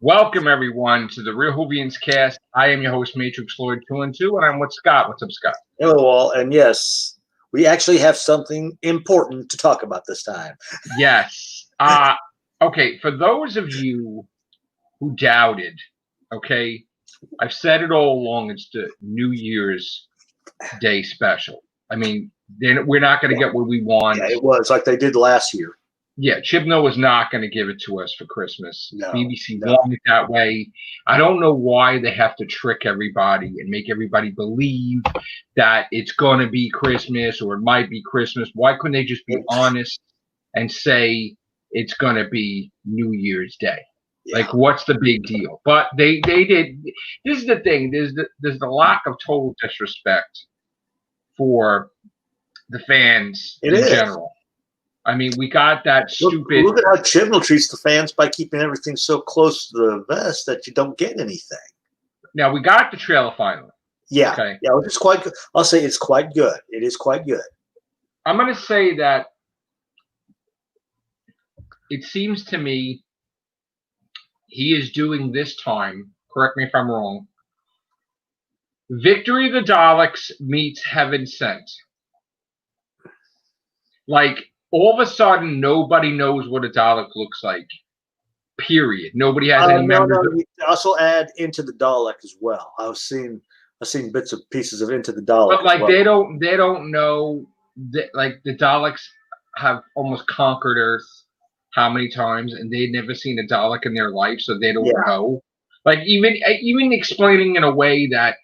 Welcome everyone to the Real Whovians cast. I am your host, Matrix Lord 212, and I'm with Scott. What's up, Scott? Hello, all. And yes, we actually have something important to talk about this time. Yes. Okay, for those of you who doubted, okay, I've said it all along, it's the New Year's Day special. I mean, we're not going to get what we want. Yeah, it was like they did last year. Yeah, Chibnall was not going to give it to us for Christmas. No, BBC wanted it that way. I don't know why they have to trick everybody and make everybody believe that it's going to be Christmas or it might be Christmas. Why couldn't they just be honest and say it's going to be New Year's Day? Yeah. Like, what's the big deal? But they did. This is the thing. There's the lack of total disrespect for the fans in general. I mean, we got that stupid. Look at how Chibnall treats the fans by keeping everything so close to the vest that you don't get anything. Now, we got the trailer finally. Yeah. Okay. Yeah, it's quite good. I'll say it's quite good. It is quite good. I'm going to say that it seems to me he is doing this time, correct me if I'm wrong, Victory of the Daleks meets Heaven Sent. Like, all of a sudden, nobody knows what a Dalek looks like. Period. Nobody has any memories. We also add Into the Dalek as well. I've seen bits of pieces of Into the Dalek. But like they don't know that, like, the Daleks have almost conquered Earth how many times, and they've never seen a Dalek in their life, so they don't know. Like even explaining in a way that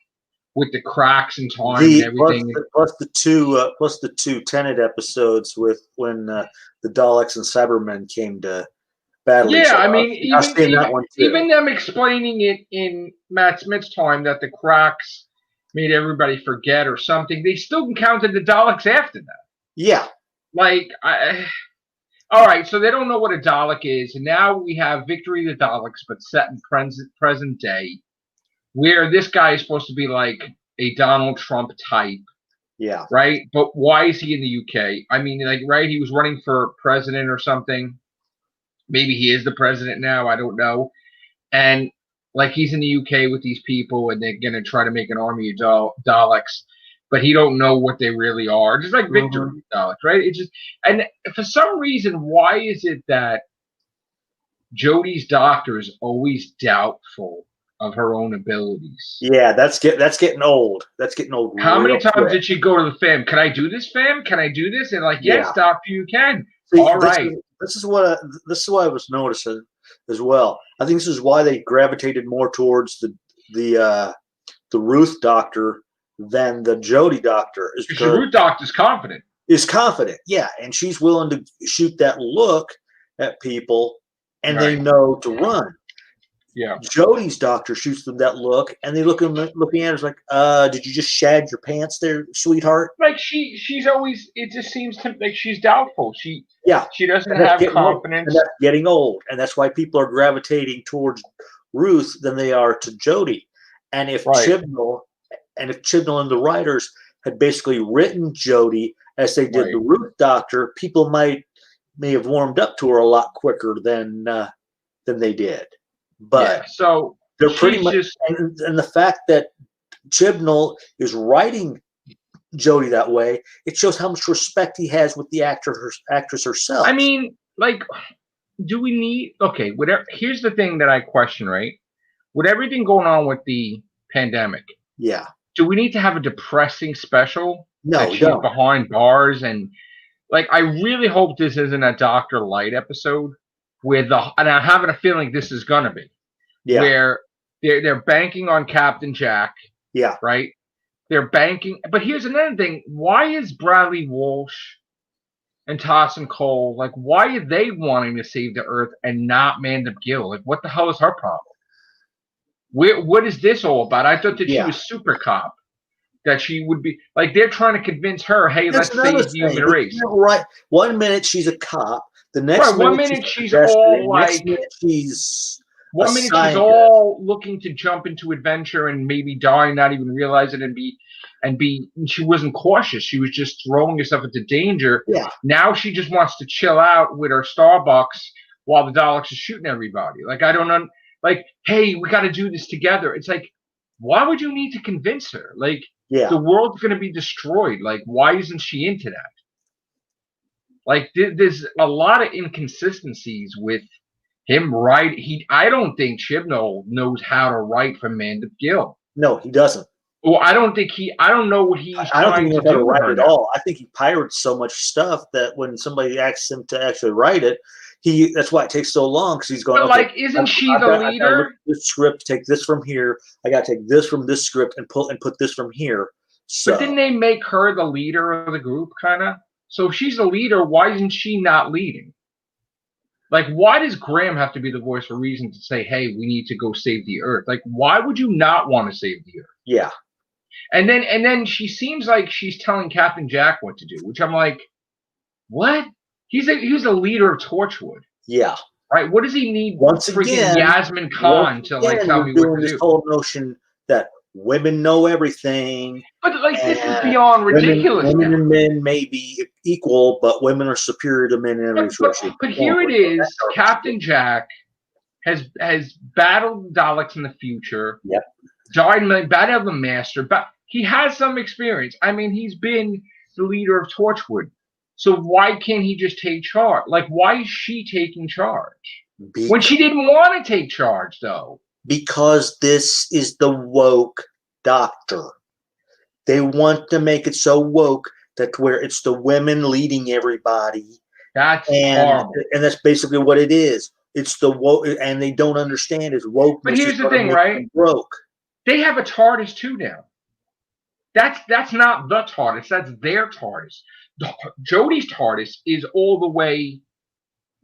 with the cracks in time and everything. Plus the two Tenet episodes with when the Daleks and Cybermen came to battle each other. I mean, even them explaining it in Matt Smith's time that the cracks made everybody forget or something, they still encountered the Daleks after that. Yeah. Like, all right, so they don't know what a Dalek is, and now we have Victory of the Daleks, but set in present day, where this guy is supposed to be like a Donald Trump type. Yeah. Right? But why is he in the UK? I mean, like, right, he was running for president or something. Maybe he is the president now. I don't know. And, like, he's in the UK with these people, and they're going to try to make an army of Daleks, but he don't know what they really are. Just like Victory Daleks, right? It's just, and for some reason, why is it that Jodie's doctor is always doubtful of her own abilities? Yeah, that's getting old. That's getting old. How many times did she go to the fam? Can I do this, fam? Can I do this? And like, yes, doctor, you can. See, all right. This is what I was noticing as well. I think this is why they gravitated more towards the Ruth doctor than the Jodie doctor. Is because the Ruth doctor's confident. Is confident, yeah, and she's willing to shoot that look at people, and they know to run. Yeah. Jodie's doctor shoots them that look, and they looking at her like, did you just shag your pants there, sweetheart? Like she's always, it just seems to like she's doubtful. She doesn't have confidence. And that's getting old, and that's why people are gravitating towards Ruth than they are to Jodie. And if Chibnall and the writers had basically written Jodie as they did the Ruth doctor, people may have warmed up to her a lot quicker than they did. But so they're pretty much, and the fact that Chibnall is writing Jodie that way, it shows how much respect he has with the actress herself. I mean, like, do we need? Okay, whatever. Here's the thing that I question, right? With everything going on with the pandemic, do we need to have a depressing special? No, she's behind bars and like. I really hope this isn't a Dr. Light episode. And I'm having a feeling this is gonna be, where they're banking on Captain Jack, right? They're banking, but here's another thing: why is Bradley Walsh and Tossin Cole like? Why are they wanting to save the Earth and not Mandip Gill? Like, what the hell is her problem? What is this all about? I thought that she was super cop. That she would be like they're trying to convince her, hey, let's save the human race. Right. 1 minute she's a cop. The next minute she's all like, she's all looking to jump into adventure and maybe die, not even realize it, and she wasn't cautious. She was just throwing herself into danger. Yeah. Now she just wants to chill out with her Starbucks while the Daleks are shooting everybody. Like, I don't know. Like, hey, we got to do this together. It's like, why would you need to convince her? Like, the world's going to be destroyed. Like, why isn't she into that? Like, there's a lot of inconsistencies with him writing. I don't think Chibnall knows how to write for Mandip Gill. No, he doesn't. Well, I don't know what he's I don't trying think he knows to how to do write at all. I think he pirates so much stuff that when somebody asks him to actually write it, that's why it takes so long, because he's going. But, like, isn't she the leader? I gotta look at this script, take this from here. I got to take this from this script and put this from here. So. But didn't they make her the leader of the group, kind of? So if she's the leader, why isn't she not leading? Like, why does Graham have to be the voice for reason to say, hey, we need to go save the Earth? Like, why would you not want to save the Earth? Yeah. And then she seems like she's telling Captain Jack what to do, which I'm like, what? He's a leader of Torchwood. Yeah. Right? What does he need once freaking again, Yasmin Khan to, like, tell me what to this do? whole notion that women know everything. But, like, this is beyond ridiculous. Women and men may be equal, but women are superior to men in every situation. But here it is. Captain Jack has battled Daleks in the future. Yep. Battled the Master. But he has some experience. I mean, he's been the leader of Torchwood. So why can't he just take charge? Like, why is she taking charge? When she didn't want to take charge, though. Because this is the woke doctor. They want to make it so woke that where it's the women leading everybody. That's horrible. And that's basically what it is. It's the woke, and they don't understand is woke. But here's the thing, right? Broke. They have a TARDIS too now. That's not the TARDIS. That's their TARDIS. Jodie's TARDIS is all the way,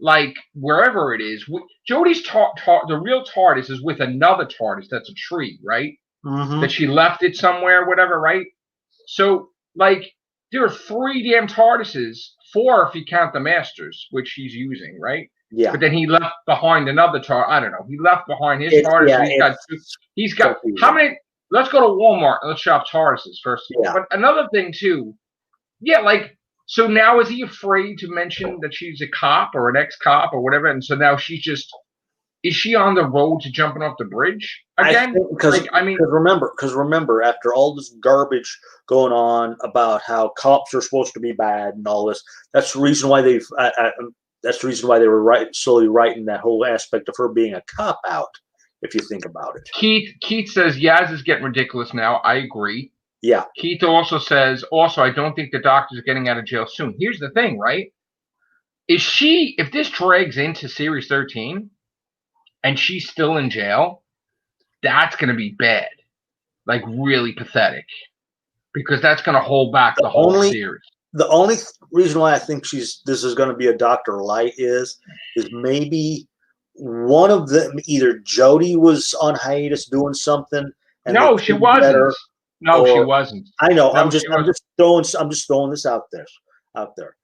like, wherever it is. Jodie's the real TARDIS is with another TARDIS that's a tree, right? Mm-hmm. That she left it somewhere, whatever, right? So, like, there are 3 damn TARDISes, 4 if you count the Masters, which he's using, right? Yeah. But then he left behind another TARDIS. I don't know. He left behind his TARDIS. Yeah, he's got how many? Let's go to Walmart and let's shop TARDISes first. Yeah. But another thing too, yeah, like, so now is he afraid to mention that she's a cop or an ex-cop or whatever? And so now is she on the road to jumping off the bridge again? Because remember, after all this garbage going on about how cops are supposed to be bad and all this, that's the reason why they were slowly writing that whole aspect of her being a cop out. If you think about it, Keith says Yaz is getting ridiculous now. I agree. Yeah. Keith also says, I don't think the doctor's getting out of jail soon. Here's the thing, right? If this drags into Series 13 and she's still in jail, that's going to be bad. Like, really pathetic. Because that's going to hold back the whole series. The only reason why I think this is going to be a Dr. Light is maybe one of them, either Jodie was on hiatus doing something. No, she wasn't. No, she wasn't. I know. No, I'm just throwing this out there,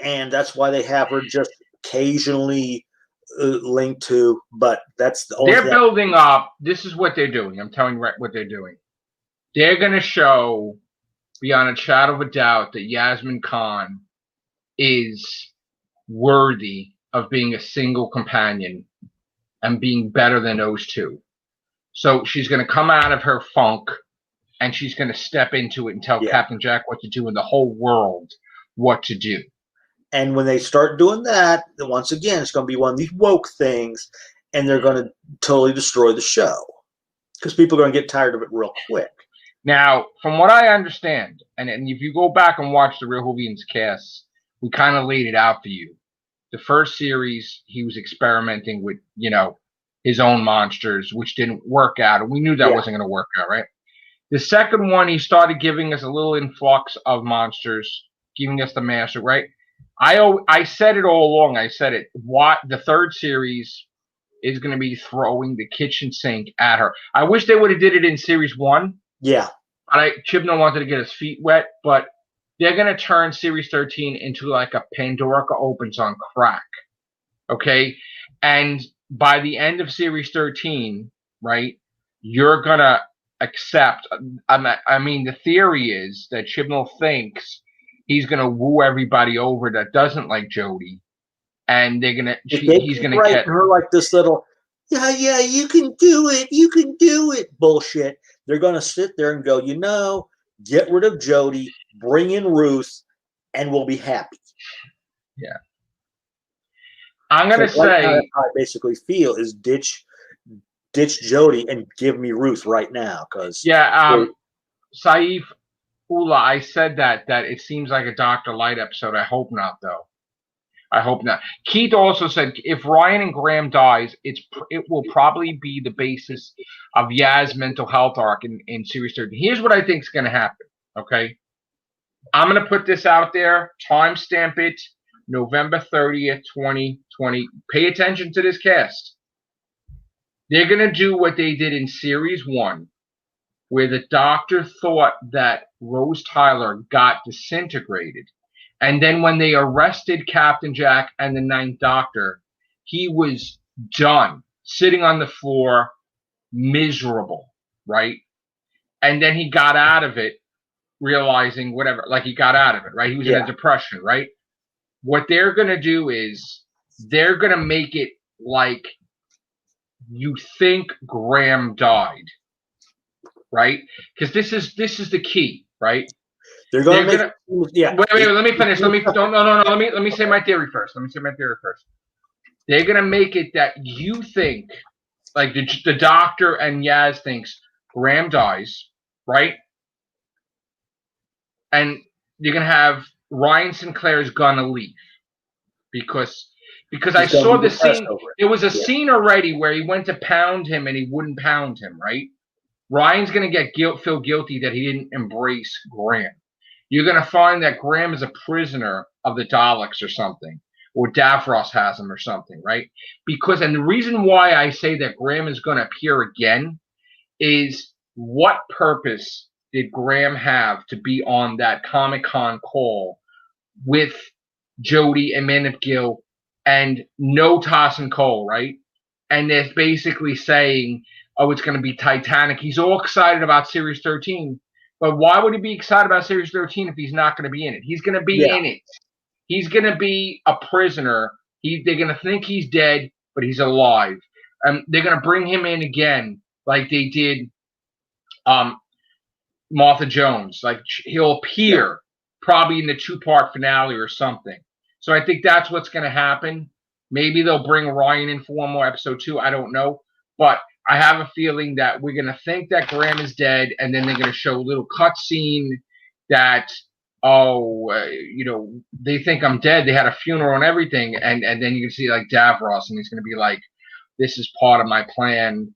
and that's why they have her just occasionally linked to. But that's the only. They're building up. This is what they're doing. I'm telling you what they're doing. They're going to show, beyond a shadow of a doubt, that Yasmin Khan is worthy of being a single companion and being better than those two. So she's going to come out of her funk and she's going to step into it and tell Captain Jack what to do and the whole world what to do. And when they start doing that, once again, it's going to be one of these woke things, and they're going to totally destroy the show because people are going to get tired of it real quick. Now, from what I understand, and if you go back and watch the Real Whovians cast, we kind of laid it out for you. The first series, he was experimenting with, his own monsters, which didn't work out. And we knew that wasn't going to work out, right? The second one, he started giving us a little influx of monsters, giving us the master, right? I said it all along. I said it. The third series is going to be throwing the kitchen sink at her. I wish they would have did it in series 1. Yeah. Chibnall wanted to get his feet wet, but they're going to turn Series 13 into like a Pandora opens on crack. Okay? And by the end of Series 13, right, you're going to accept. I mean, the theory is that Chibnall thinks he's going to woo everybody over that doesn't like Jodie and he's gonna get her like this little, yeah, you can do it bullshit. They're gonna sit there and go, get rid of Jody, bring in Ruth, and we'll be happy. Yeah. I'm gonna say how I basically feel is ditch Jody and give me Ruth right now, because Saif Ula, I said that it seems like a Dr. Light episode. I hope not, though. I hope not. Keith also said if Ryan and Graham dies, it will probably be the basis of Yaz's mental health arc in series 13. Here's what I think is going to happen. Okay, I'm going to put this out there. Timestamp it, November 30th, 2020. Pay attention to this cast. They're going to do what they did in series 1, where the doctor thought that Rose Tyler got disintegrated. And then when they arrested Captain Jack and the Ninth Doctor, he was done, sitting on the floor, miserable, right? And then he got out of it, realizing whatever, like he got out of it, right? He was in a depression, right? What they're going to do is they're going to make it like you think Graham died, right? Because this is the key, right? They're going to Wait. Let me finish. Let me say my theory first. They're going to make it that you think, like the doctor and Yaz thinks Graham dies, right? And you're going to have Ryan Sinclair's going to leave because I saw the scene. It was a scene already where he went to pound him and he wouldn't pound him, right? Ryan's going to feel guilty that he didn't embrace Graham. You're going to find that Graham is a prisoner of the Daleks or something, or Davros has him or something, right? And the reason why I say that Graham is going to appear again is what purpose did Graham have to be on that Comic-Con call with Jody and Man of Gill and no Tassin Cole, right? And they're basically saying, oh, it's going to be Titanic. He's all excited about Series 13. But why would he be excited about Series 13 if he's not going to be in it? He's going to be in it. He's going to be a prisoner. They're going to think he's dead, but he's alive. And they're going to bring him in again like they did Martha Jones. Like he'll appear probably in the 2-part finale or something. So I think that's what's going to happen. Maybe they'll bring Ryan in for one more episode 2. I don't know. But I have a feeling that we're going to think that Graham is dead, and then they're going to show a little cutscene that, they think I'm dead. They had a funeral and everything, and then you can see, like, Davros, and he's going to be like, this is part of my plan.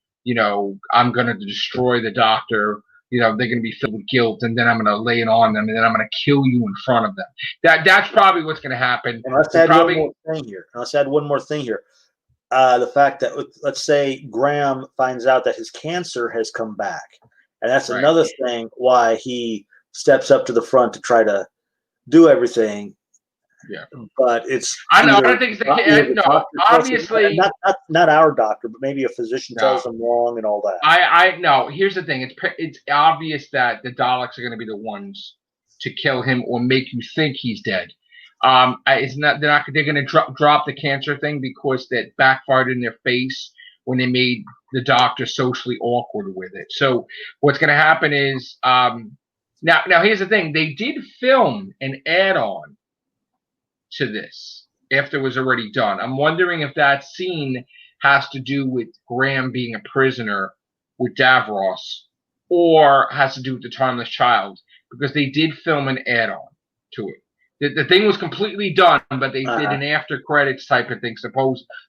I'm going to destroy the Doctor. They're going to be filled with guilt, and then I'm going to lay it on them, and then I'm going to kill you in front of them. That's probably what's going to happen. And let's add one more thing here. The fact that, let's say Graham finds out that his cancer has come back. And that's another thing why he steps up to the front to try to do everything. Yeah. But it's... I don't think obviously... Not our doctor, but maybe a physician tells him wrong and all that. No, here's the thing. It's obvious that the Daleks are going to be the ones to kill him or make you think he's dead. They're going to drop the cancer thing because that backfired in their face when they made the Doctor socially awkward with it. So what's going to happen is now here's the thing. They did film an add-on to this after it was already done. I'm wondering if that scene has to do with Graham being a prisoner with Davros or has to do with the Timeless Child, because they did film an add-on to it. The thing was completely done, but they did an after credits type of thing.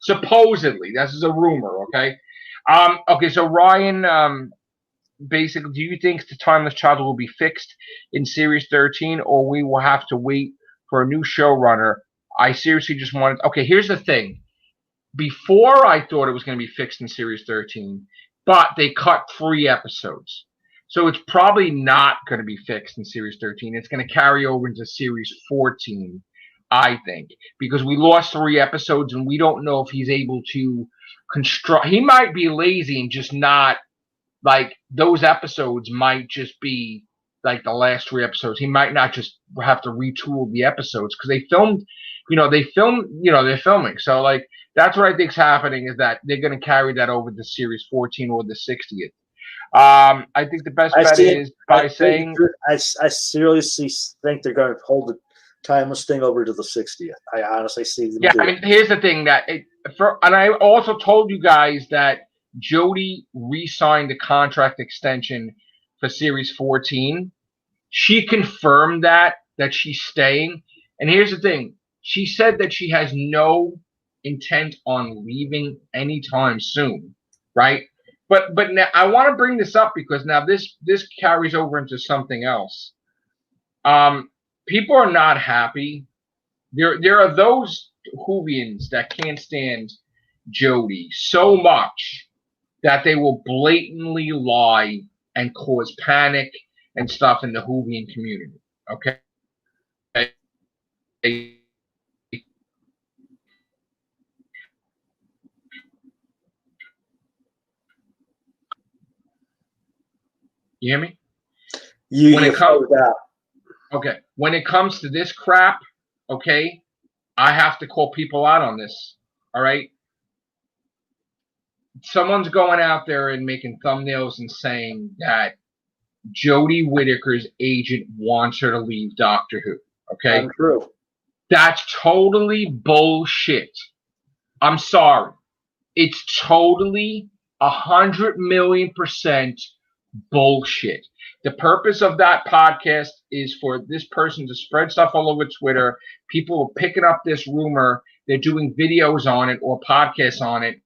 Supposedly, this is a rumor. Okay. So Ryan, basically, do you think the Timeless Child will be fixed in Series 13, or we will have to wait for a new showrunner? I seriously just wanted. Okay, here's the thing. Before I thought it was going to be fixed in Series 13, but they cut 3 episodes. So it's probably not going to be fixed in Series 13. It's going to carry over into Series 14, I think, because we lost 3 episodes and we don't know if he's able to construct. He might be lazy and just not, like, those episodes might just be like the last 3 episodes. He might not just have to retool the episodes because they filmed, they're filming. So like that's what I think's happening, is that they're going to carry that over to series 14 or the 60th. I think the best bet is by saying I seriously think they're going to hold the timeless thing over to the 60th. I honestly see them. Yeah, I mean, here's the thing and I also told you guys that Jodie re-signed the contract extension for series 14. She confirmed that she's staying. And here's the thing. She said that she has no intent on leaving anytime soon, right? But now I want to bring this up because now this carries over into something else. People are not happy. There are those Whovians that can't stand Jodie so much that they will blatantly lie and cause panic and stuff in the Whovian community. Okay. You hear me? Okay. When it comes to this crap, okay, I have to call people out on this. All right. Someone's going out there and making thumbnails and saying that Jodie Whittaker's agent wants her to leave Doctor Who. Okay. Untrue. That's totally bullshit. I'm sorry. It's totally 100,000,000% bullshit. The purpose of that podcast is for this person to spread stuff all over Twitter. People are picking up this rumor. They're doing videos on it or podcasts on it.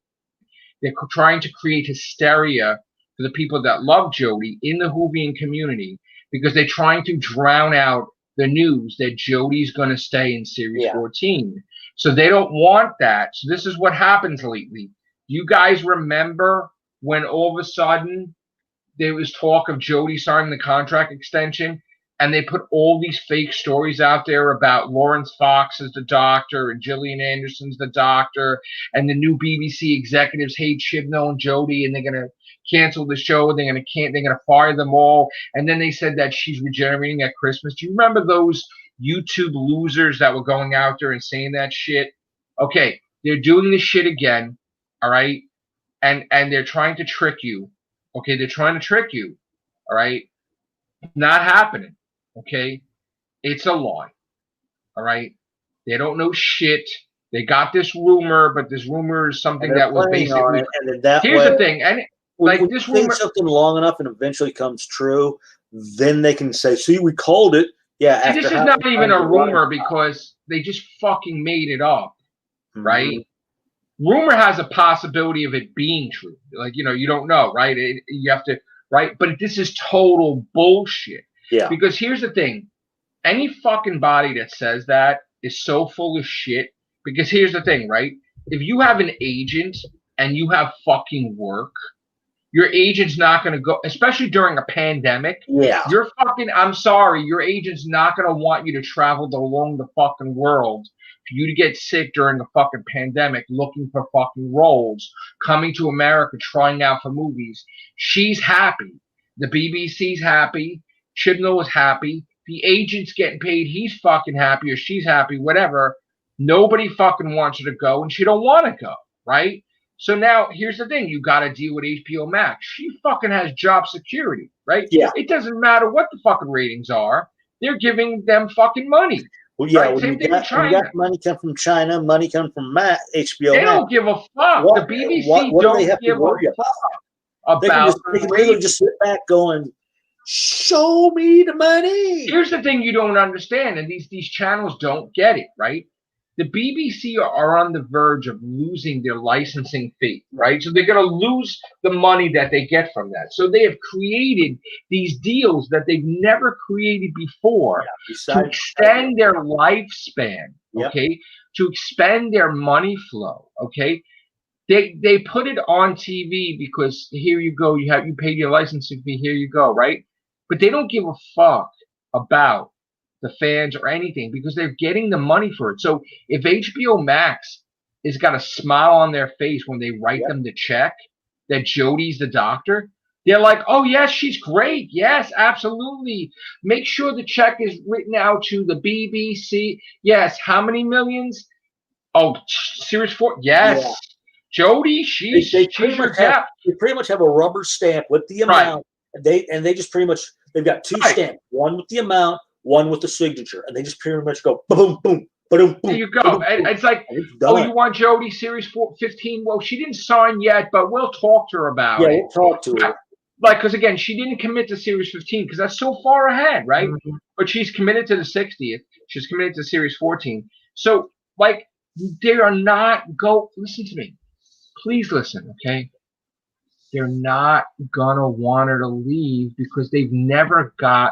They're trying to create hysteria for the people that love Jodie in the Whovian community because they're trying to drown out the news that Jodie's going to stay in series 14. So they don't want that. So this is what happens lately. You guys remember when all of a sudden there was talk of Jodie signing the contract extension, and they put all these fake stories out there about Lawrence Fox as the Doctor and Gillian Anderson's the Doctor, and the new BBC executives hate Chibnall and Jodie, and they're gonna cancel the show. They're gonna fire them all. And then they said that she's regenerating at Christmas. Do you remember those YouTube losers that were going out there and saying that shit? Okay, they're doing this shit again. All right, and they're trying to trick you. Okay, they're trying to trick you. All right, not happening. Okay, it's a lie. All right, they don't know shit. They got this rumor, but this rumor is something that was basically. Here's the thing, and like this rumor, something long enough and eventually comes true, then they can say, "See, we called it." Yeah, this is not even a rumor because they just fucking made it up, right? Rumor has a possibility of it being true. Like, you don't know, right? You have to, right? But this is total bullshit. Yeah. Because here's the thing. Any fucking body that says that is so full of shit. Because here's the thing, right? If you have an agent and you have fucking work, your agent's not going to go, especially during a pandemic. Yeah. I'm sorry, your agent's not going to want you to travel along the fucking world for you to get sick during a fucking pandemic, looking for fucking roles, coming to America, trying out for movies. She's happy. The BBC's happy. Chibnall is happy. The agent's getting paid. He's fucking happy, or she's happy, whatever. Nobody fucking wants her to go, and she don't want to go, right? So now, here's the thing. You got to deal with HBO Max. She fucking has job security, right? Yeah. It doesn't matter what the fucking ratings are. They're giving them fucking money. Well, yeah, right? When you got money come from China, money come from HBO. They don't give a fuck. The BBC don't give a fuck about they can literally just sit back going, show me the money. Here's the thing you don't understand, and these channels don't get it, right? The BBC are on the verge of losing their licensing fee, right? So they're going to lose the money that they get from that. So they have created these deals that they've never created before to extend their lifespan, okay? To expand their money flow, okay? They put it on TV because here you go, you paid your licensing fee, here you go, right? But they don't give a fuck about the fans or anything because they're getting the money for it. So if HBO Max has got a smile on their face when they write them the check that Jodie's the Doctor, They're like, oh, yes, she's great. Yes, absolutely. Make sure the check is written out to the BBC. Yes. How many millions? Oh, Series 4. Yes. Yeah. Jodie, she's your gap. They pretty much have a rubber stamp with the amount. Right. They just pretty much, they've got two stamps, one with the amount, one with the signature. And they just pretty much go boom, boom. Boom, there you go. Boom, and it's like, oh, you want Jodie Series 15? Well, she didn't sign yet, but we'll talk to her about it. Yeah, we'll talk to her. Like, because again, she didn't commit to Series 15 because that's so far ahead, right? Mm-hmm. But she's committed to the 60th. She's committed to Series 14. So, like, they are not listen to me. Please listen, okay? They're not gonna want her to leave because they've never got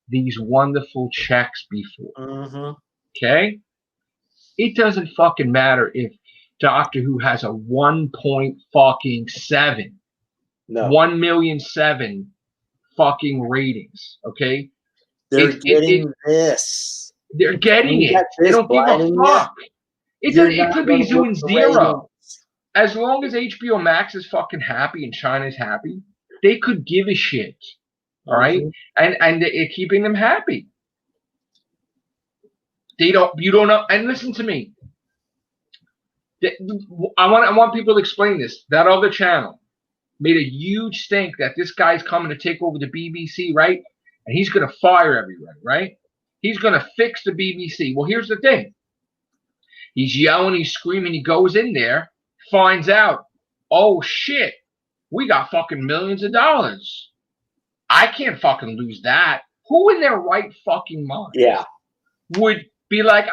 these wonderful checks before. Mm-hmm. Okay? It doesn't fucking matter if Doctor Who has a 1.7. No. 1,000,007 fucking ratings. Okay? They're getting this. They're getting it. They don't give a fuck. It could be doing 0. As long as HBO Max is fucking happy and China's happy, they could give a shit. All right? And they're keeping them happy. You don't know. And listen to me. I want people to explain this. That other channel made a huge stink that this guy's coming to take over the BBC, right? And he's going to fire everybody, right? He's going to fix the BBC. Well, here's the thing. He's yelling, he's screaming, he goes in there, finds out, oh, shit, we got fucking millions of dollars. I can't fucking lose that. Who in their right fucking mind would be like,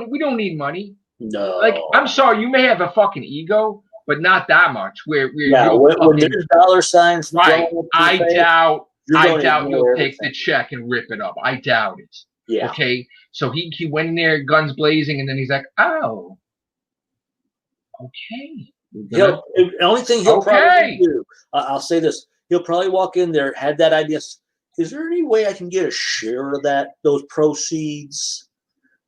we don't need money. No. Like, I'm sorry, you may have a fucking ego, but not that much. Where when there's dollar signs, right? I doubt he'll take the check and rip it up. I doubt it. Yeah. Okay. So he went in there, guns blazing, and then he's like, "Oh, okay." The only thing he'll probably do, I'll say this: he'll probably walk in there, had that idea. Is there any way I can get a share of those proceeds?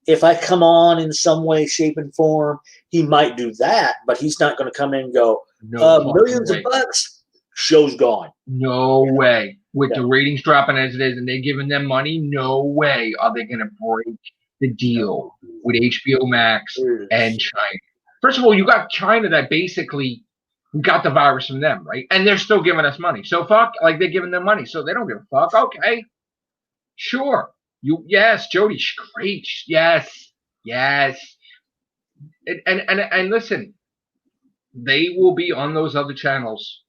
If I come on in some way, shape, and form, he might do that, but he's not going to come in and go, millions of bucks, show's gone. No way. With the ratings dropping as it is and they're giving them money, no way are they going to break the deal with HBO Max and China. First of all, you got China that basically got the virus from them, right? And they're still giving us money. So fuck, like they're giving them money, so they don't give a fuck. Okay, sure. Yes, Jodie's great. Yes. And listen, they will be on those other channels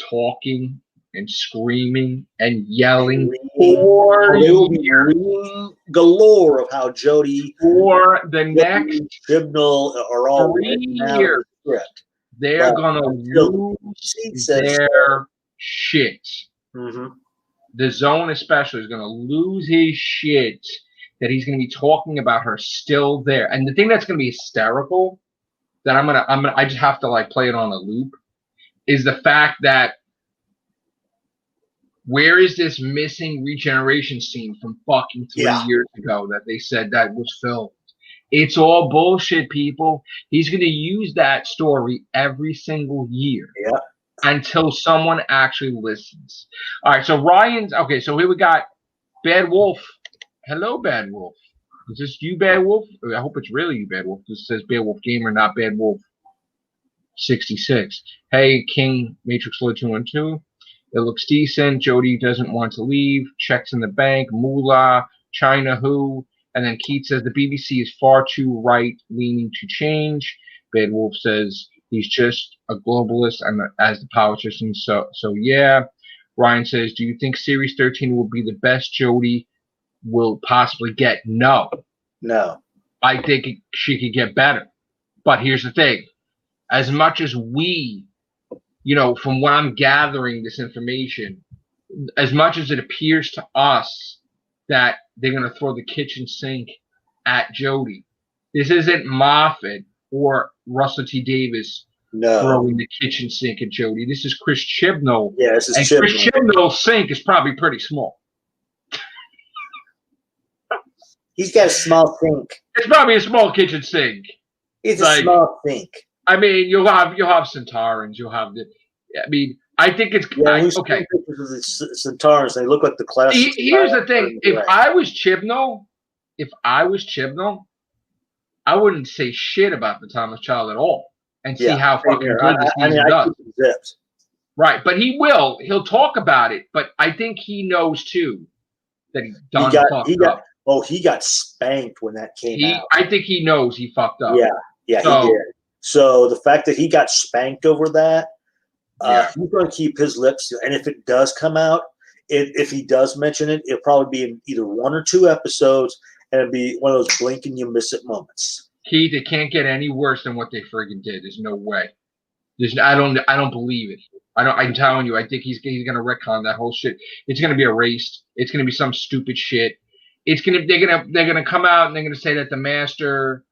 talking and screaming and yelling for galore of how Jodie for the next Chibnall are all 3 years. They're gonna lose their shit. Mm-hmm. The Zone especially is going to lose his shit that he's going to be talking about her still there. And the thing that's going to be hysterical that I just have to like play it on a loop is the fact that where is this missing regeneration scene from fucking 3 years ago that they said that was filmed? It's all bullshit, people. He's going to use that story every single year. Yeah. Until someone actually listens. All right, so Ryan's okay. So here we got Bad Wolf. Hello, Bad Wolf. Is this you, Bad Wolf? I hope it's really you, Bad Wolf. This says Bad Wolf Gamer, not Bad Wolf 66. Hey, King Matrix Lord 212. It looks decent. Jodie doesn't want to leave. Checks in the bank. Moolah. China Who. And then Keith says the BBC is far too right-leaning to change. Bad Wolf says he's just a globalist and as the politician. So yeah. Ryan says, do you think Series 13 will be the best Jodie will possibly get? No. I think she could get better. But here's the thing. As much as we, from what I'm gathering this information, as much as it appears to us that they're going to throw the kitchen sink at Jodie, this isn't Moffat or Russell T. Davis throwing the kitchen sink at Jodie. This is Chris Chibnall. Yeah, this is Chibnall. Chris Chibnall's sink is probably pretty small. He's got a small sink. It's probably a small kitchen sink. It's a small sink. I mean, you'll have Centaurans. You'll have I think it's okay. Pictures of the Centaurs, they look like the classic. Here's the thing: if I was Chibnall, I wouldn't say shit about the Thomas Child at all, and see how fucking good this season does. Right, but he will. He'll talk about it, but I think he knows too that he fucked up. Oh, he got spanked when that came out. I think he knows he fucked up. Yeah, he did. So the fact that he got spanked over that, he's going to keep his lips. And if it does come out, if he does mention it, it'll probably be in either 1 or 2 episodes, and it'll be one of those blink and you miss it moments. Keith, it can't get any worse than what they friggin' did. There's no way. I don't believe it. I'm telling you, I think he's gonna retcon that whole shit. It's gonna be erased. It's gonna be some stupid shit. They're gonna come out and they're gonna say that the Master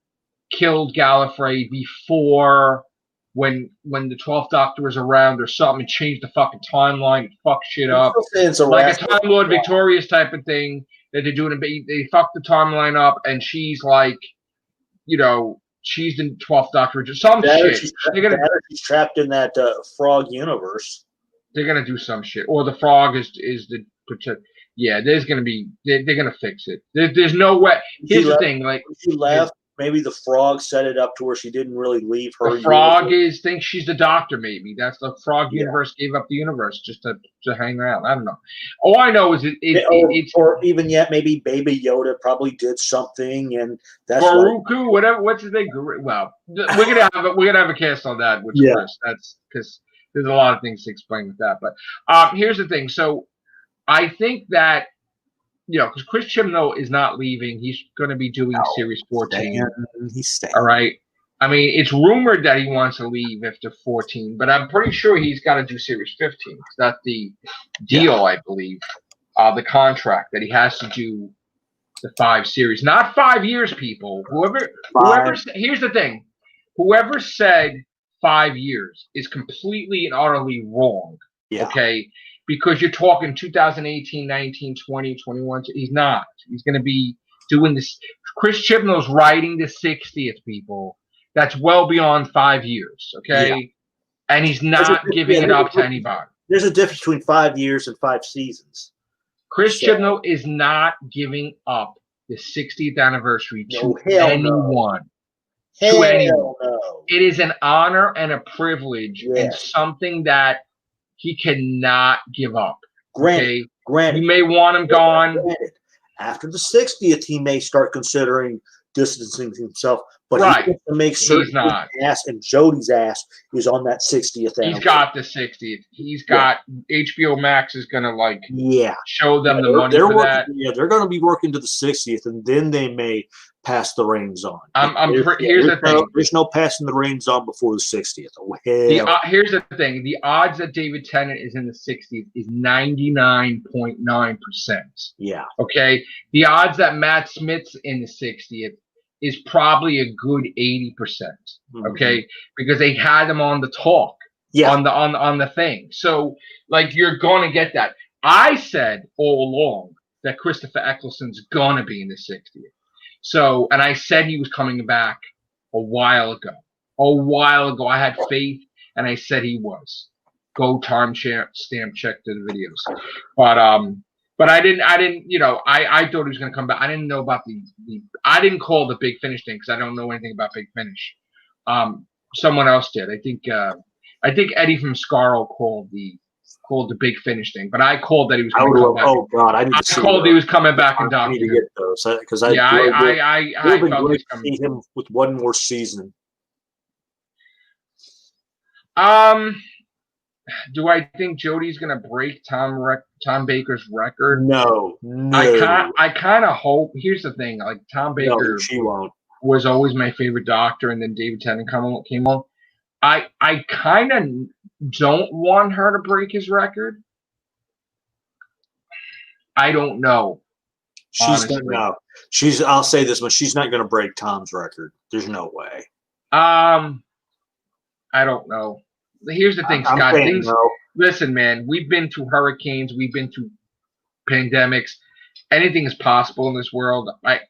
killed Gallifrey before when the 12th Doctor was around or something, and changed the fucking timeline and fuck shit up. Like a Time Lord Victorious type of thing that they're doing. They fuck the timeline up, and she's like, she's the 12th Doctor, or some shit. She's trapped in that frog universe. They're gonna do some shit, or the frog is the yeah. There's gonna be they're gonna fix it. There's no way. Here's the thing, like she left. Maybe the frog set it up to where she didn't really leave her. The frog thinks she's the Doctor. Maybe that's the frog universe gave up the universe just to hang around. I don't know. All I know is it's or even yet maybe Baby Yoda probably did something, and that's Baruku, whatever. What's his name? Well, we're gonna have a cast on that with Chris. That's because there's a lot of things to explain with that. But here's the thing. So I think that. Because Chris Chibnall is not leaving. He's going to be doing Series 14. He's staying. All right. I mean, it's rumored that he wants to leave after 14, but I'm pretty sure he's got to do Series 15. That's the deal, I believe. The contract that he has to do the 5 series. Not 5 years, people. Whoever. Here's the thing. Whoever said 5 years is completely and utterly wrong. Yeah. Okay? Because you're talking 2018, 19, 20, 21. He's not. He's going to be doing this. Chris Chibnall's writing the 60th, people. That's well beyond 5 years, okay? Yeah. And he's not giving it up to anybody. There's a difference between 5 years and 5 seasons. Chris Chibnall is not giving up the 60th anniversary to anyone. To anyone. No. It is an honor and a privilege and something that he cannot give up. Granted. You may want him gone. After the 60th, he may start considering distancing himself, but he has to make certain his ass and Jodie's ass is on that 60th. He's got the 60th. He's got HBO Max is going to show them the money for that. Yeah, they're going to be working to the 60th, and then they may pass the reins on. Here's the thing. There's no passing the reins on before the 60th. Oh, here's the thing. The odds that David Tennant is in the 60th is 99.9%. Yeah. Okay. The odds that Matt Smith's in the 60th is probably a good 80%. Okay. Because they had him on the talk. Yeah. On the thing. So you're going to get that. I said all along that Christopher Eccleston's going to be in the 60th. So, and I said he was coming back a while ago. I had faith, and I said he was. Go stamp check the videos. But I didn't. I thought he was going to come back. I didn't know about I didn't call the Big Finish thing because I don't know anything about Big Finish. Someone else did. I think Eddie from Scarro called the Big Finish thing, but I called that he was coming back. Oh God, I called he was coming back in Doctor Who. I need to get those because I felt he was coming. See him with one more season. Do I think Jodie's gonna break Tom Baker's record? No. I kind of hope. Here's the thing: Tom Baker, she won't. Was always my favorite Doctor, and then David Tennant came on. I kind of don't want her to break his record. I don't know. I'll say this much: she's not going to break Tom's record. There's no way. I don't know. Here's the thing, Scott. Listen, man. We've been through hurricanes. We've been through pandemics. Anything is possible in this world. I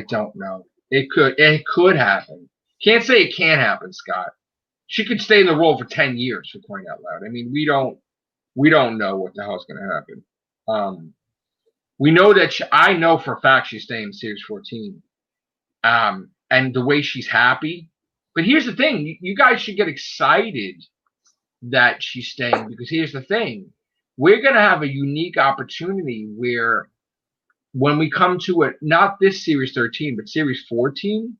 don't know. It could happen. Can't say it can't happen, Scott. she could stay in the role for 10 years, for crying out loud. I mean, we don't know what the hell's going to happen. We know that I know for a fact she's staying in Series 14. And the way she's happy. But here's the thing. You guys should get excited that she's staying, because here's the thing. We're going to have a unique opportunity where when we come to it, not this Series 13, but Series 14,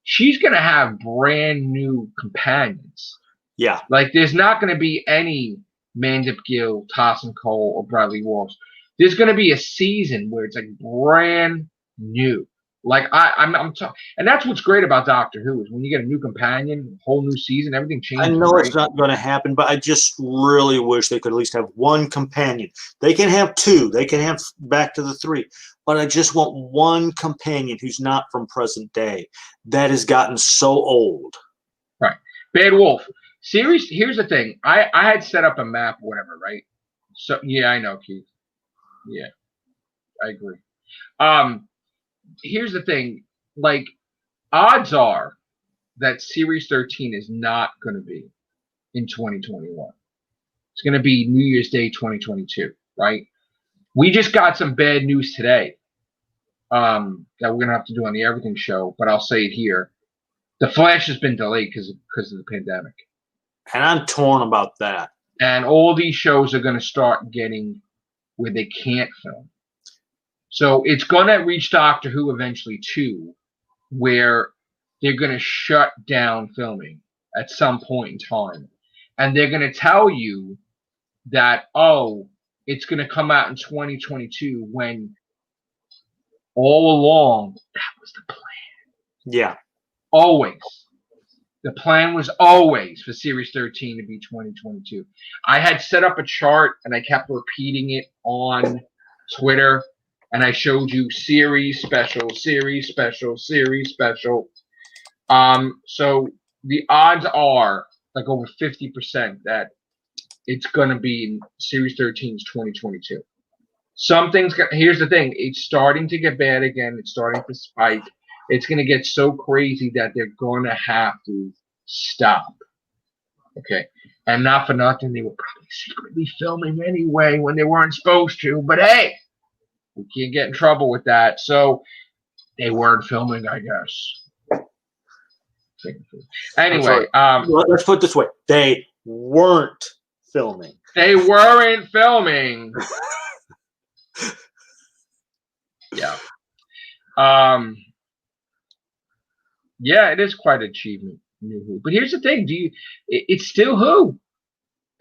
she's going to have brand new companions. Yeah. Like, there's not going to be any Mandip Gill, Tossin Cole, or Bradley Walsh. There's going to be a season where it's like brand new. Like I'm talking, and that's what's great about Doctor Who is when you get a new companion, a whole new season, everything changes. I know it's not going to happen, but I just really wish they could at least have one companion. They can have two, they can have back to the three, but I just want one companion who's not from present day. That has gotten so old. Right, Bad Wolf series. Here's the thing: I had set up a map, or whatever, right? So yeah, I know, Keith. Yeah, I agree. Here's the thing, like, odds are that Series 13 is not going to be in 2021. It's going to be New Year's Day 2022, right? We just got some bad news today that we're going to have to do on the Everything Show, but I'll say it here. The Flash has been delayed because of the pandemic. And I'm torn about that. And all these shows are going to start getting where they can't film. So it's going to reach Doctor Who eventually, too, where they're going to shut down filming at some point in time. And they're going to tell you that, oh, it's going to come out in 2022, when all along, that was the plan. Yeah. Always. The plan was always for Series 13 to be 2022. I had set up a chart, and I kept repeating it on Twitter. And I showed you series special, series special, series special. So the odds are like over 50% that it's going to be in Series 13's 2022. Here's the thing. It's starting to get bad again. It's starting to spike. It's going to get so crazy that they're going to have to stop. Okay. And not for nothing, they were probably secretly filming anyway when they weren't supposed to. But hey, we can't get in trouble with that. So they weren't filming, I guess. Anyway, let's put it this way. They weren't filming. They weren't filming. Yeah. Yeah, it is quite an achievement, New Who. But here's the thing. It's still Who.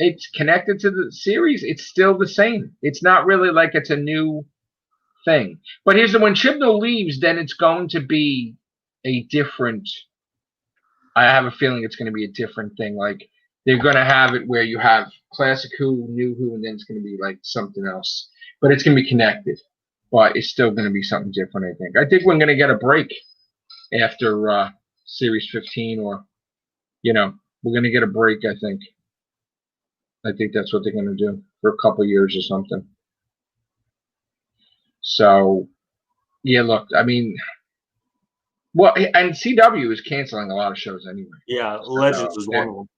It's connected to the series. It's still the same. It's not really like it's a new thing. But here's when Chibnall leaves, then it's going to be a different. I have a feeling it's going to be a different thing. Like, they're going to have it where you have Classic Who, New Who, and then it's going to be like something else. But it's going to be connected. But it's still going to be something different, I think. I think we're going to get a break after Series 15, or, we're going to get a break, I think. I think that's what they're going to do for a couple years or something. So, yeah, look, I mean, well, and CW is canceling a lot of shows anyway. Yeah, Legends is one of them.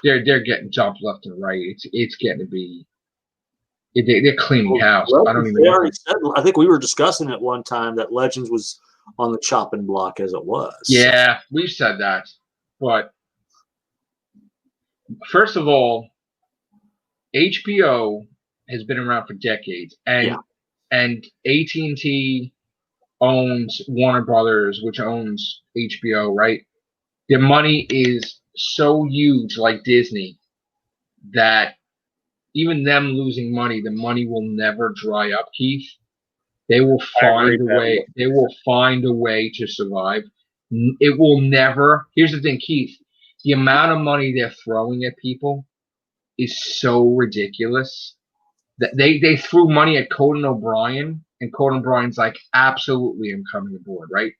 They're getting dumped left and right. It's getting to be. They're cleaning house. I don't even know. I think we were discussing it one time that Legends was on the chopping block as it was. Yeah, we've said that, but first of all, HBO has been around for decades, and AT&T owns Warner Brothers, which owns HBO, right? Their money is so huge, like Disney, that even them losing money, the money will never dry up, Keith. They will find a way. They will find a way to survive. It will never. Here's the thing, Keith. The amount of money they're throwing at people is so ridiculous that they threw money at Conan O'Brien, and Conan O'Brien's like, absolutely, I'm coming aboard, right?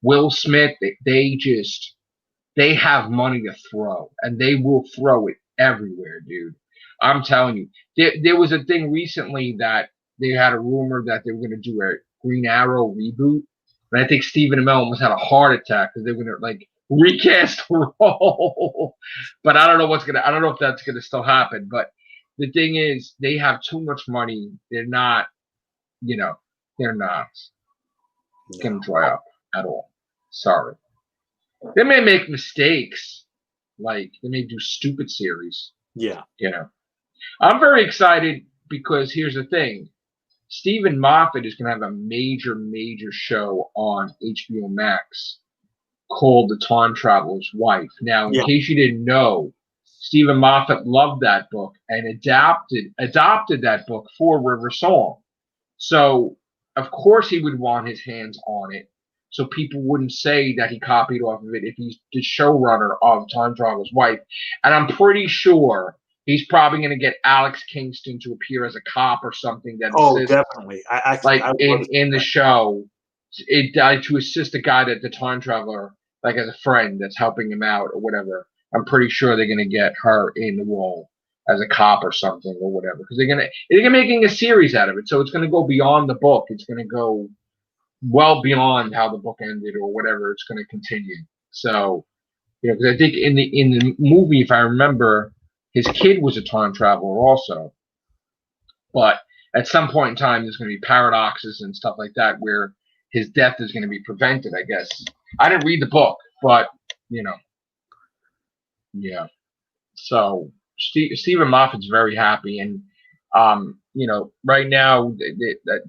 Will Smith, they have money to throw, and they will throw it everywhere, dude. I'm telling you. There was a thing recently that they had a rumor that they were going to do a Green Arrow reboot, and I think Stephen Amell almost had a heart attack because they were going to, like, recast role. But I don't know I don't know if that's gonna still happen. But the thing is, they have too much money. They're not, they're not gonna dry up at all. Sorry. They may make mistakes, like they may do stupid series. Yeah. I'm very excited because here's the thing. Stephen Moffat is going to have a major, major show on HBO Max called The Time Traveler's Wife. Now, in case you didn't know, Stephen Moffat loved that book and adopted that book for River Song. So, of course, he would want his hands on it, so people wouldn't say that he copied off of it if he's the showrunner of Time Traveler's Wife. And I'm pretty sure he's probably going to get Alex Kingston to appear as a cop or something. Definitely. In the show, to assist the guy the time traveler, like as a friend that's helping him out or whatever. I'm pretty sure they're going to get her in the role as a cop or something or whatever, because they're making a series out of it. So it's going to go beyond the book. It's going to go well beyond how the book ended or whatever. It's going to continue. So, because I think in the movie, if I remember, his kid was a time traveler also. But at some point in time, there's going to be paradoxes and stuff like that where his death is going to be prevented, I guess. I didn't read the book, but, yeah. So Stephen Moffat's very happy. And, right now,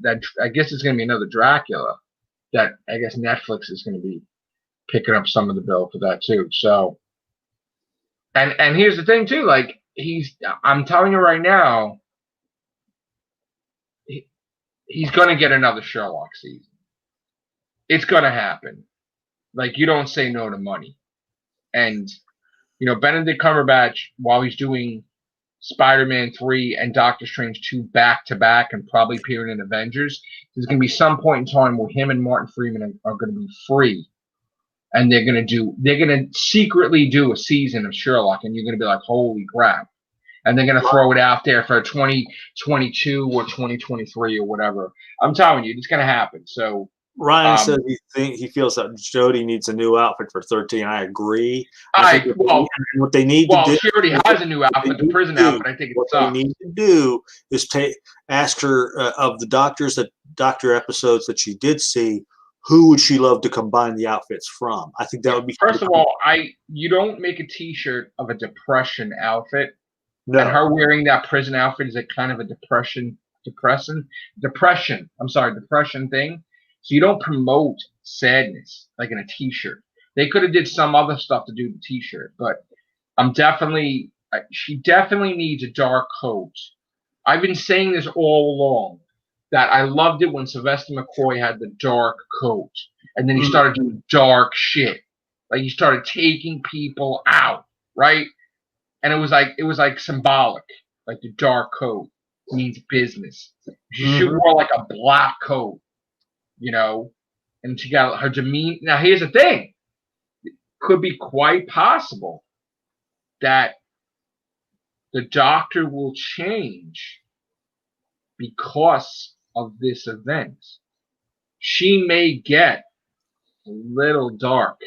that I guess it's going to be another Dracula that I guess Netflix is going to be picking up some of the bill for that too. So, and here's the thing too, like I'm telling you right now, he's going to get another Sherlock season. It's going to happen. Like, you don't say no to money. And, Benedict Cumberbatch, while he's doing Spider-Man 3 and Doctor Strange 2 back-to-back and probably appearing in Avengers, there's going to be some point in time where him and Martin Freeman are going to be free. And they're going to secretly do a season of Sherlock, and you're going to be like, holy crap. And they're going to throw it out there for 2022 or 2023 or whatever. I'm telling you, it's going to happen. So Ryan says he feels that Jodie needs a new outfit for 13. I agree. What they need to do. She already has a new outfit, the prison outfit. I think what they need to do is ask her of the doctor episodes that she did see, who would she love to combine the outfits from? I think that would be. First of all, you don't make a T-shirt of a depression outfit. No. And her wearing that prison outfit is a kind of a depression thing. So you don't promote sadness like in a T-shirt. They could have did some other stuff to do the T-shirt, but she definitely needs a dark coat. I've been saying this all along, that I loved it when Sylvester McCoy had the dark coat, and then he started doing dark shit. Like, he started taking people out, right? And it was like symbolic, like the dark coat means business. She wore like a black coat, and she got her demeanor. Now, here's the thing. It could be quite possible that the Doctor will change because of this event. She may get a little dark.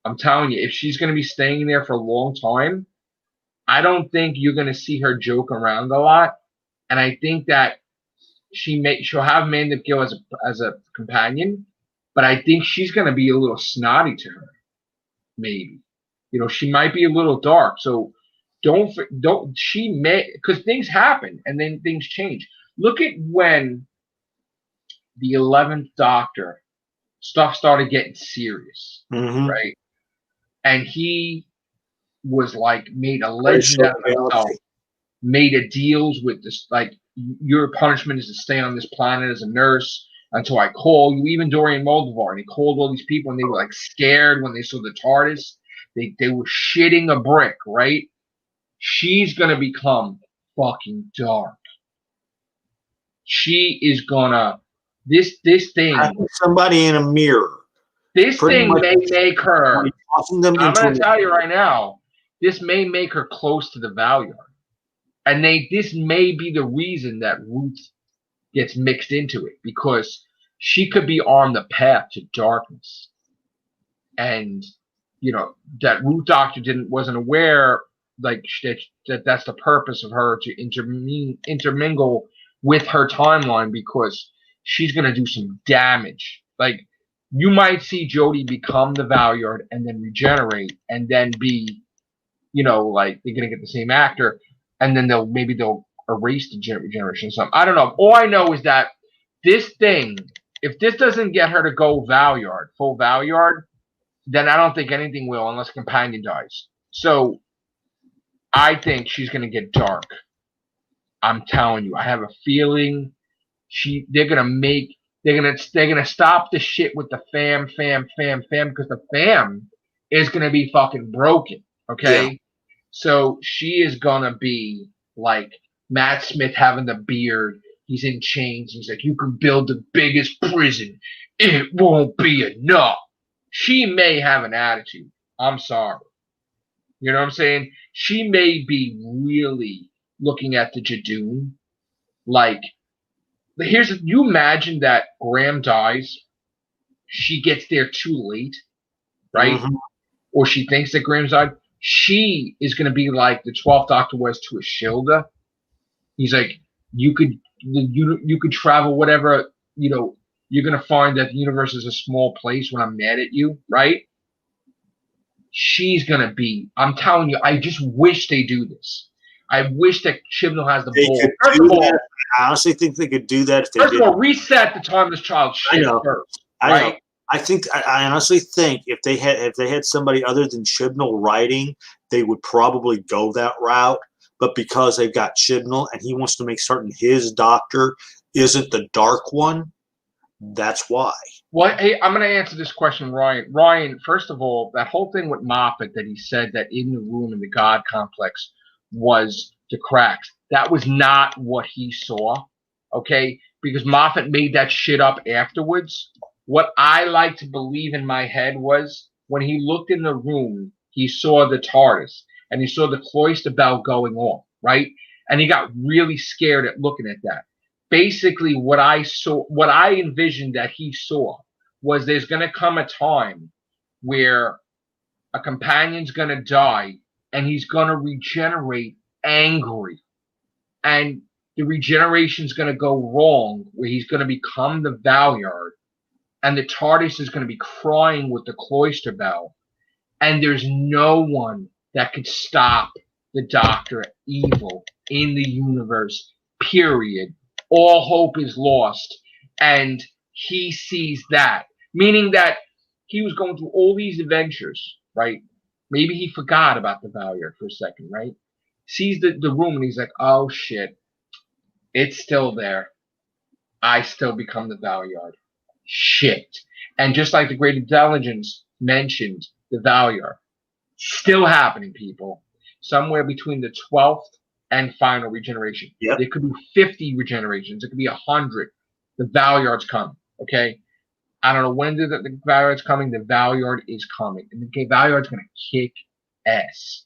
I'm telling you, if she's going to be staying there for a long time, I don't think you're going to see her joke around a lot. And I think that she'll have Amanda Gill as a companion, but I think she's going to be a little snotty to her. Maybe, she might be a little dark. So she may, because things happen and then things change. Look at when the 11th Doctor stuff started getting serious, right? And he was like made a legend out of himself, made a deals with this, like, your punishment is to stay on this planet as a nurse until I call you. Even Dorian Moldovar, and he called all these people, and they were like scared when they saw the TARDIS. They were shitting a brick, right? She's gonna become fucking dark. She is gonna this thing. Somebody in a mirror. This thing may make her. I'm gonna tell you right now. This may make her close to the Valyard. And this may be the reason that Ruth gets mixed into it, because she could be on the path to darkness. and that Ruth Doctor wasn't aware like that's the purpose of her to intermingle with her timeline, because she's gonna do some damage. Like, you might see Jodie become the Valyard and then regenerate and then be, like they're gonna get the same actor, and then they'll erase the regeneration or something. I don't know. All I know is that this thing, if this doesn't get her to go Valyard, full Valyard, then I don't think anything will unless Companion dies. So I think she's gonna get dark. I'm telling you, I have a feeling they're gonna stop the shit with the fam, because the fam is gonna be fucking broken. Okay, yeah. So she is gonna be like Matt Smith having the beard. He's in chains. He's like, you can build the biggest prison. It won't be enough. She may have an attitude. I'm sorry. You know what I'm saying? She may be really looking at the Jadoon. Like, you imagine that Graham dies. She gets there too late, right? Mm-hmm. Or she thinks that Graham's died. She is going to be like the 12th Doctor was to Ashilda. He's like, you could travel whatever, you're going to find that the universe is a small place when I'm mad at you, right? She's going to be, I'm telling you, I just wish they do this. I wish that Chibnall has the ball. First of all, I honestly think they could do that if they did. First of all, reset the Timeless Child shit first. I know. I honestly think if they had somebody other than Chibnall writing, they would probably go that route. But because they've got Chibnall and he wants to make certain his Doctor isn't the dark one, that's why. Well, hey, I'm going to answer this question, Ryan. Ryan, first of all, that whole thing with Moffat that he said that in the room in the God complex was the cracks. That was not what he saw, okay? Because Moffat made that shit up afterwards. What I like to believe in my head was when he looked in the room, he saw the TARDIS and he saw the cloister bell going off, right? And he got really scared at looking at that. Basically, what I envisioned that he saw was there's going to come a time where a companion's going to die and he's going to regenerate angry. And the regeneration's going to go wrong, where he's going to become the Valyard. And the TARDIS is going to be crying with the cloister bell. And there's no one that could stop the Doctor evil in the universe, period. All hope is lost. And he sees that. Meaning that he was going through all these adventures, right? Maybe he forgot about the Valyard for a second, right? Sees the room and he's like, oh shit, it's still there. I still become the Valyard. Shit. And just like the Great Intelligence mentioned, the Valyard, still happening, people. Somewhere between the 12th and final regeneration. Yep. There could be 50 regenerations. It could be 100. The Valyard's coming, okay? I don't know when the Valyard's coming. The Valyard is coming. And the Valyard's going to kick ass,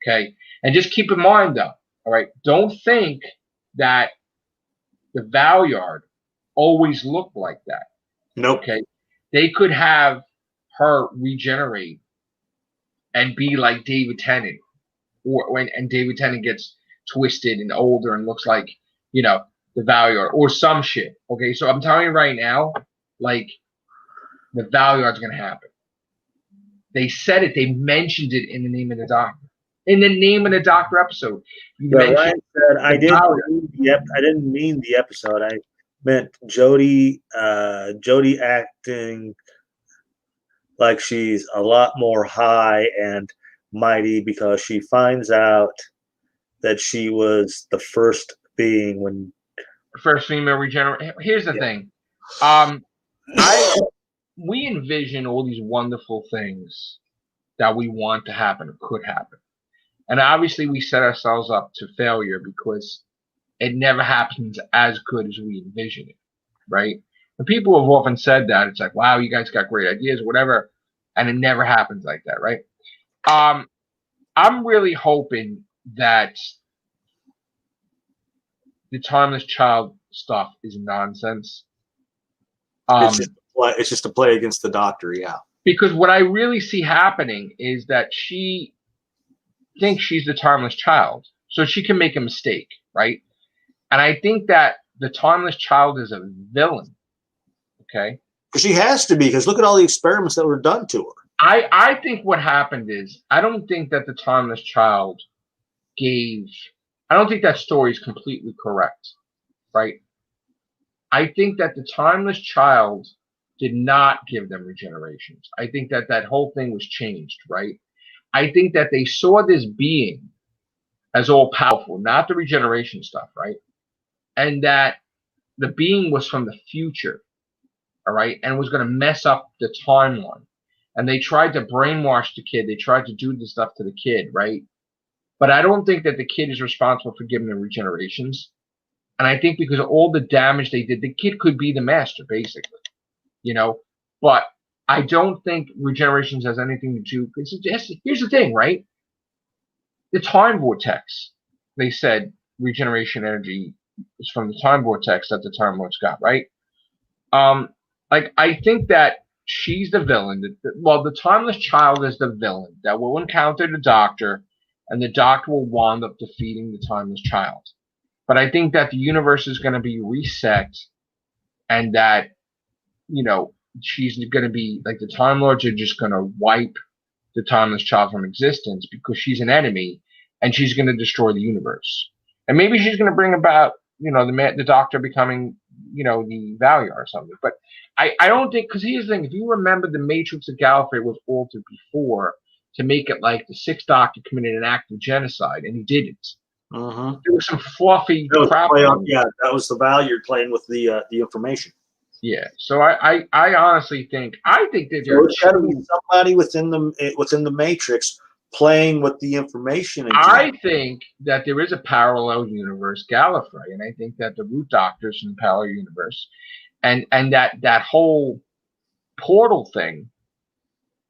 okay? And just keep in mind, though, all right, don't think that the Valyard always looked like that. Nope. Okay? They could have her regenerate and be like David Tennant, and David Tennant gets twisted and older and looks like, the Valyard or some shit. Okay, so I'm telling you right now, like, the Valyard's gonna happen. They said it. They mentioned it in the Name of the Doctor. In the Name of the Doctor episode. Ryan said, I didn't mean the episode. I meant Jodie acting like she's a lot more high and mighty because she finds out that she was the first being when first female regenerate. Here's the thing. We envision all these wonderful things that we want to happen or could happen. And obviously we set ourselves up to failure because it never happens as good as we envision it, right? And people have often said that. It's like, wow, you guys got great ideas, whatever. And it never happens like that, right? I'm really hoping that the Timeless Child stuff is nonsense. It's just a play against the Doctor, yeah. Because what I really see happening is that she thinks she's the timeless child, so she can make a mistake, right? And I think that the timeless child is a villain. Okay. Because she has to be, because look at all the experiments that were done to her. I think what happened is, I don't think that the timeless child I don't think that story is completely correct, right? I think that the timeless child did not give them regenerations. I think that that whole thing was changed, right? I think that they saw this being as all powerful, not the regeneration stuff, right? And that the being was from the future, all right, and was going to mess up the timeline. And they tried to brainwash the kid. They tried to do this stuff to the kid, right? But I don't think that the kid is responsible for giving them regenerations. And I think because of all the damage they did, the kid could be the master, basically, you know. But I don't think regenerations has anything to do. Here's the thing, right? The time vortex. They said regeneration energy is from the time vortex that the Time Lords got, right? Like, I think that she's the villain. The timeless child is the villain that will encounter the Doctor, and the Doctor will wind up defeating the timeless child. But I think that the universe is going to be reset, and that, you know, she's going to be like, the Time Lords are just going to wipe the timeless child from existence because she's an enemy, and she's going to destroy the universe. And maybe she's going to bring about, you know, the Doctor becoming, you know, the Valiant or something. But I don't think, because here's the thing, if you remember, the Matrix of Gallifrey was altered before to make it like the Sixth Doctor committed an act of genocide, and he didn't. Uh-huh. There was some fluffy crap. That was the Valiant playing with the information. Yeah, so I honestly think that there's got to be somebody within the Matrix playing with the information. I think that there is a parallel universe, Gallifrey, and I think that the Root Doctor's in the parallel universe, and that whole portal thing.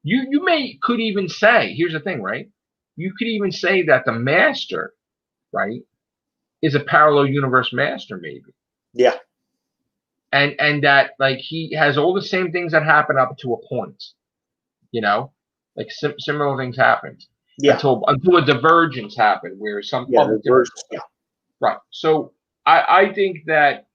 You could even say, here's the thing, right? You could even say that the Master, right, is a parallel universe master, maybe. Yeah. And that, like, he has all the same things that happen up to a point, you know, like similar things happened. Yeah. Until a divergence happened where some right. So I think that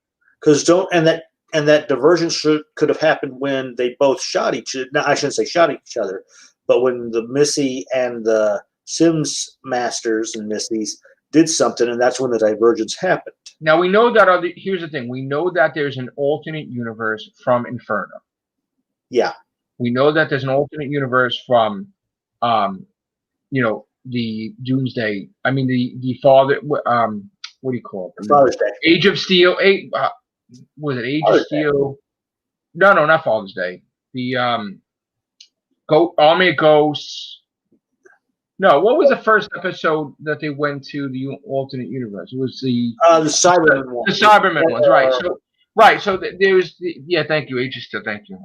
that divergence could have happened when they both shot each other. No, I shouldn't say shot each other, but when the Missy and the Sims masters and Missies did something, and that's when the divergence happened. Now we know that here's the thing. We know that there's an alternate universe from Inferno. Yeah. We know that there's an alternate universe from you know, the Doomsday. I mean, the Father. What do you call it? Father's Day. Age of Steel. Was it Age of Steel? No, not Father's Day. The Army of Ghosts. No, what was the first episode that they went to the alternate universe? It was the Cybermen one. The Cybermen ones, right? So right. So there's thank you, Age of Steel. Thank you.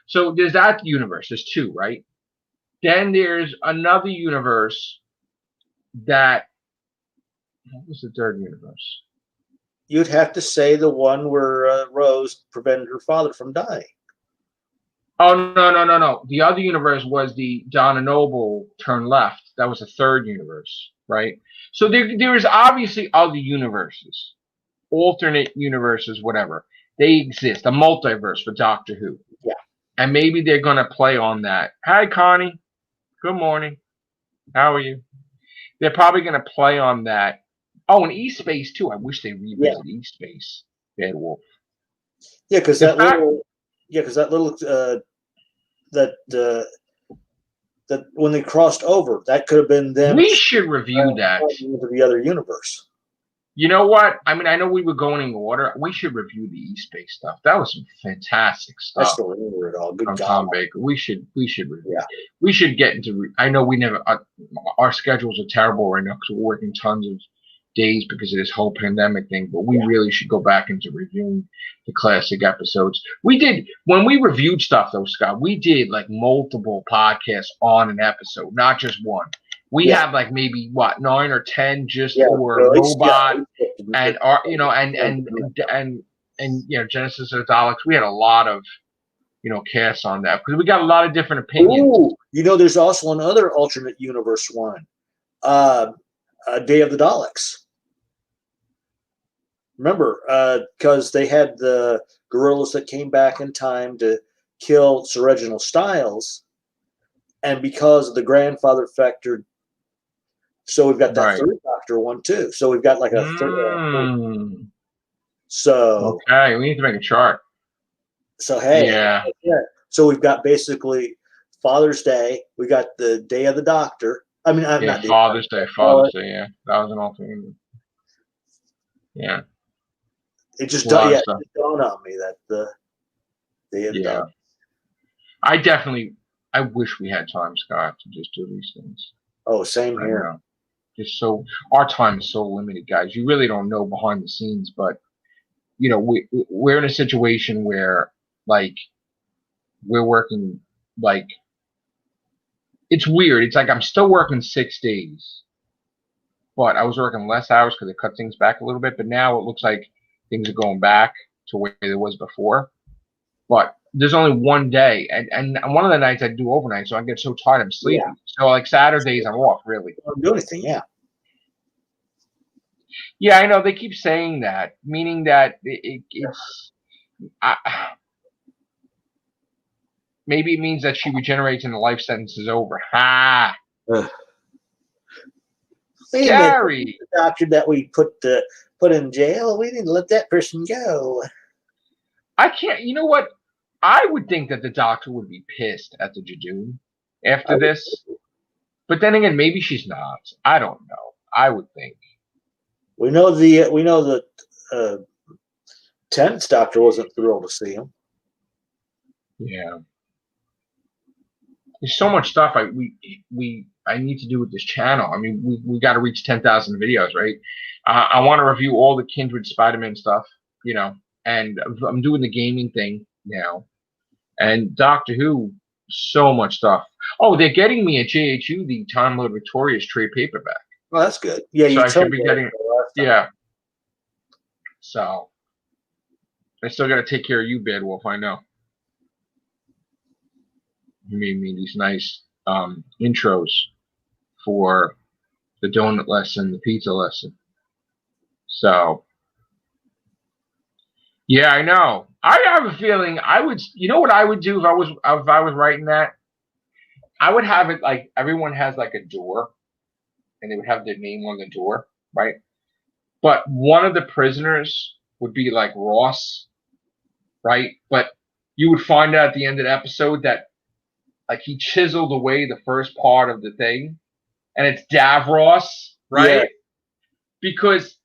So there's that universe. There's two, right? Then there's another universe that. What was the third universe? You'd have to say the one where Rose prevented her father from dying. Oh, no. The other universe was the Donna Noble turn left. That was the third universe, right? So there is obviously other universes, alternate universes, whatever. They exist. A multiverse for Doctor Who. Yeah. And maybe they're going to play on that. Hi, Connie. Good morning. How are you? They're probably going to play on that. Oh, and East Space, too. I wish they revisited East Space. Bad Wolf. Yeah, because that little that when they crossed over, that could have been them. We should review that into the other universe. You know what? I mean, I know we were going in order. We should review the East Space stuff. That was some fantastic stuff. I still remember it all. Good from God. Tom Baker. We should review. Yeah. We should get into. I know we never. Our schedules are terrible right now because we're working tons of days because of this whole pandemic thing. But we really should go back into reviewing the classic episodes. We did when we reviewed stuff, though, Scott. We did like multiple podcasts on an episode, not just one. We have like maybe 9 or 10 just for Robot and our, and Genesis of the Daleks. We had a lot of casts on that, because we got a lot of different opinions. Ooh, there's also another alternate universe one, Day of the Daleks. Remember, because they had the gorillas that came back in time to kill Sir Reginald Styles, and because of the grandfather factor, so we've got that third Doctor one too. So we've got like a third. So okay, we need to make a chart. So hey, yeah. So we've got basically Father's Day. We got the Day of the Doctor. I mean, not Father's Day. Father's Day. Yeah, that was an alternate. Yeah. It just dawned on me that the Day of the Doctor. I wish we had time, Scott, to just do these things. Oh, same here. Just so our time is so limited, guys. You really don't know behind the scenes, but we're in a situation where like we're working like it's weird. It's like I'm still working 6 days, but I was working less hours because they cut things back a little bit. But now it looks like things are going back to where there was before. But there's only one day, and one of the nights I do overnight, so I get so tired I'm sleeping. Yeah. So like Saturdays I'm off, really. I don't do anything, yeah. Yeah, I know they keep saying that, meaning that it's maybe it means that she regenerates and the life sentence is over. Ha! Scary. The doctor that we put in jail, we didn't let that person go. I can't. You know what? I would think that the doctor would be pissed at the Jadoon after this, but then again, maybe she's not. I don't know. I would think. We know the 10th doctor wasn't thrilled to see him. Yeah. There's so much stuff I need to do with this channel. I mean, we got to reach 10,000 videos, right? I want to review all the Kindred Spider-Man stuff, and I'm doing the gaming thing now. And Doctor Who, so much stuff. Oh, they're getting me at JHU the Time Lord Victorious trade paperback. Well, that's good. Yeah, so I should be getting. Yeah. So I still got to take care of you, Bad Wolf. I know. You made me these nice intros for the donut lesson, the pizza lesson. So, yeah, I know. I have a feeling I would. You know what I would do if I was writing that? I would have it like everyone has like a door, and they would have their name on the door, right? But one of the prisoners would be like Ross, right? But you would find out at the end of the episode that like he chiseled away the first part of the thing, and it's Davros, right? Yeah. Because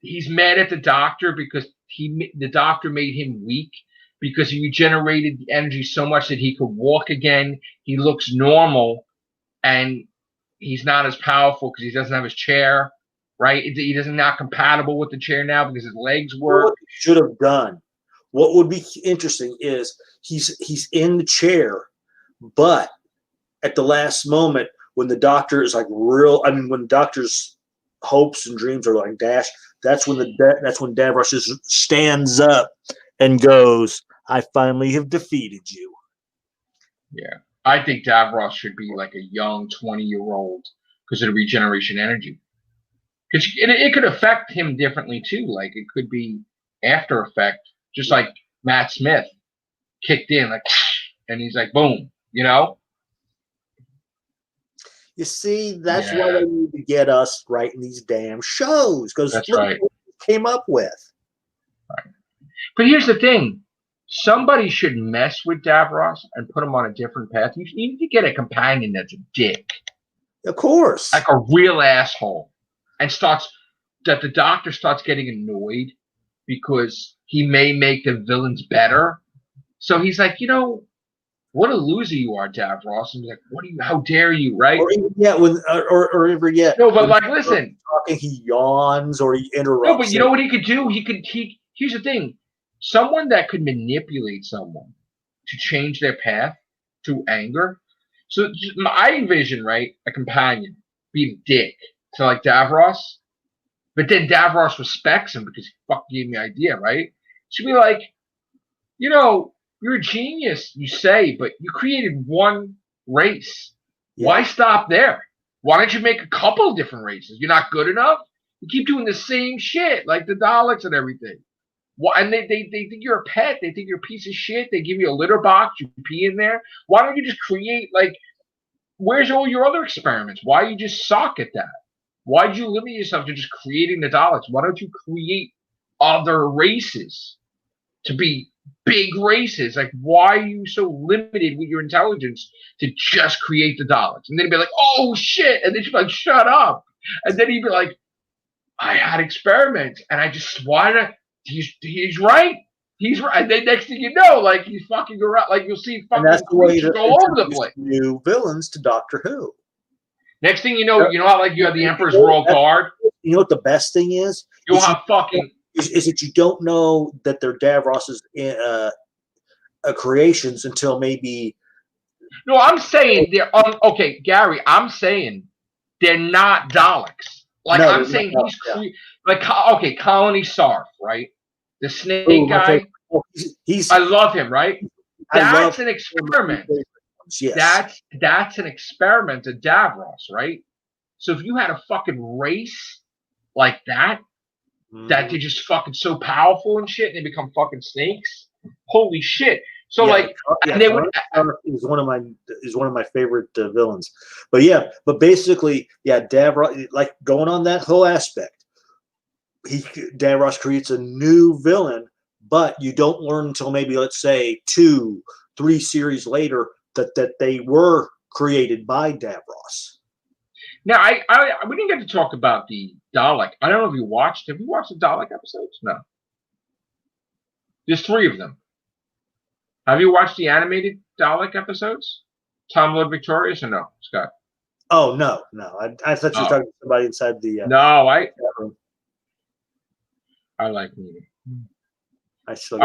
he's mad at the doctor because the doctor made him weak because he regenerated the energy so much that he could walk again. He looks normal, and he's not as powerful because he doesn't have his chair, right? He doesn't not compatible with the chair now because his legs work. What he should have done. What would be interesting is he's in the chair, but at the last moment when the doctor is like when the doctor's hopes and dreams are like dashed, that's when Davros just stands up and goes, "I finally have defeated you." Yeah. I think Davros should be like a young 20-year-old because of the regeneration energy. Because it could affect him differently too. Like it could be after effect, just like Matt Smith kicked in, like, and he's like, boom, You see, that's why they need to get us writing these damn shows, because look what we came up with. Right. But here's the thing. Somebody should mess with Davros and put him on a different path. You need to get a companion that's a dick. Of course. Like a real asshole. And the doctor starts getting annoyed because he may make the villains better. So he's like, what a loser you are, Davros. And he's like, how dare you, right? Or No, but like, listen. Talking, he yawns or he interrupts. No, but you know what he could do? Here's the thing. Someone that could manipulate someone to change their path to anger. So I envision, right, a companion be a dick to like Davros, but then Davros respects him because he fucking gave me an idea, right? She'd be like, you're a genius, you say, but you created one race. Yeah. Why stop there? Why don't you make a couple of different races? You're not good enough? You keep doing the same shit, like the Daleks and everything. Why, and they think you're a pet. They think you're a piece of shit. They give you a litter box. You pee in there. Why don't you just create, like, where's all your other experiments? Why you just suck at that? Why did you limit yourself to just creating the Daleks? Why don't you create other races to be big races? Like, why are you so limited with your intelligence to just create the Daleks? And then he'd be like, oh shit. And then she'd be like, shut up. And then he'd be like, I had experiments and I just wanted to, he's right. He's right. And then next thing you know, like, he's fucking around, like, you'll see fucking creatures all over the place. New villains to Doctor Who. Next thing you know how, like, you have the Emperor's Royal Guard? You know what the best thing is? You'll have fucking... Is that you don't know that they're Davros's creations until maybe... No, I'm saying they're... okay, Gary, I'm saying they're not Daleks. Like, no, I'm saying he's... Like, okay, Colony Sarf, right? The snake guy. I love him, right? That's an experiment. Yes. That's an experiment of Davros, right? So if you had a fucking race like that, that they're just fucking so powerful and shit, and they become fucking snakes, holy shit! So and they would is one of my favorite villains. But basically, Davros, like, going on that whole aspect, Davros creates a new villain, but you don't learn until maybe, let's say, 2-3 series later that they were created by Davros. Now, we didn't get to talk about the Dalek. I don't know if you watched. Have you watched the Dalek episodes? No. There's 3 of them. Have you watched the animated Dalek episodes? Tom Lord Victorious or no, Scott? Oh, no. I thought you were talking to somebody inside the... no, I like meeting. I still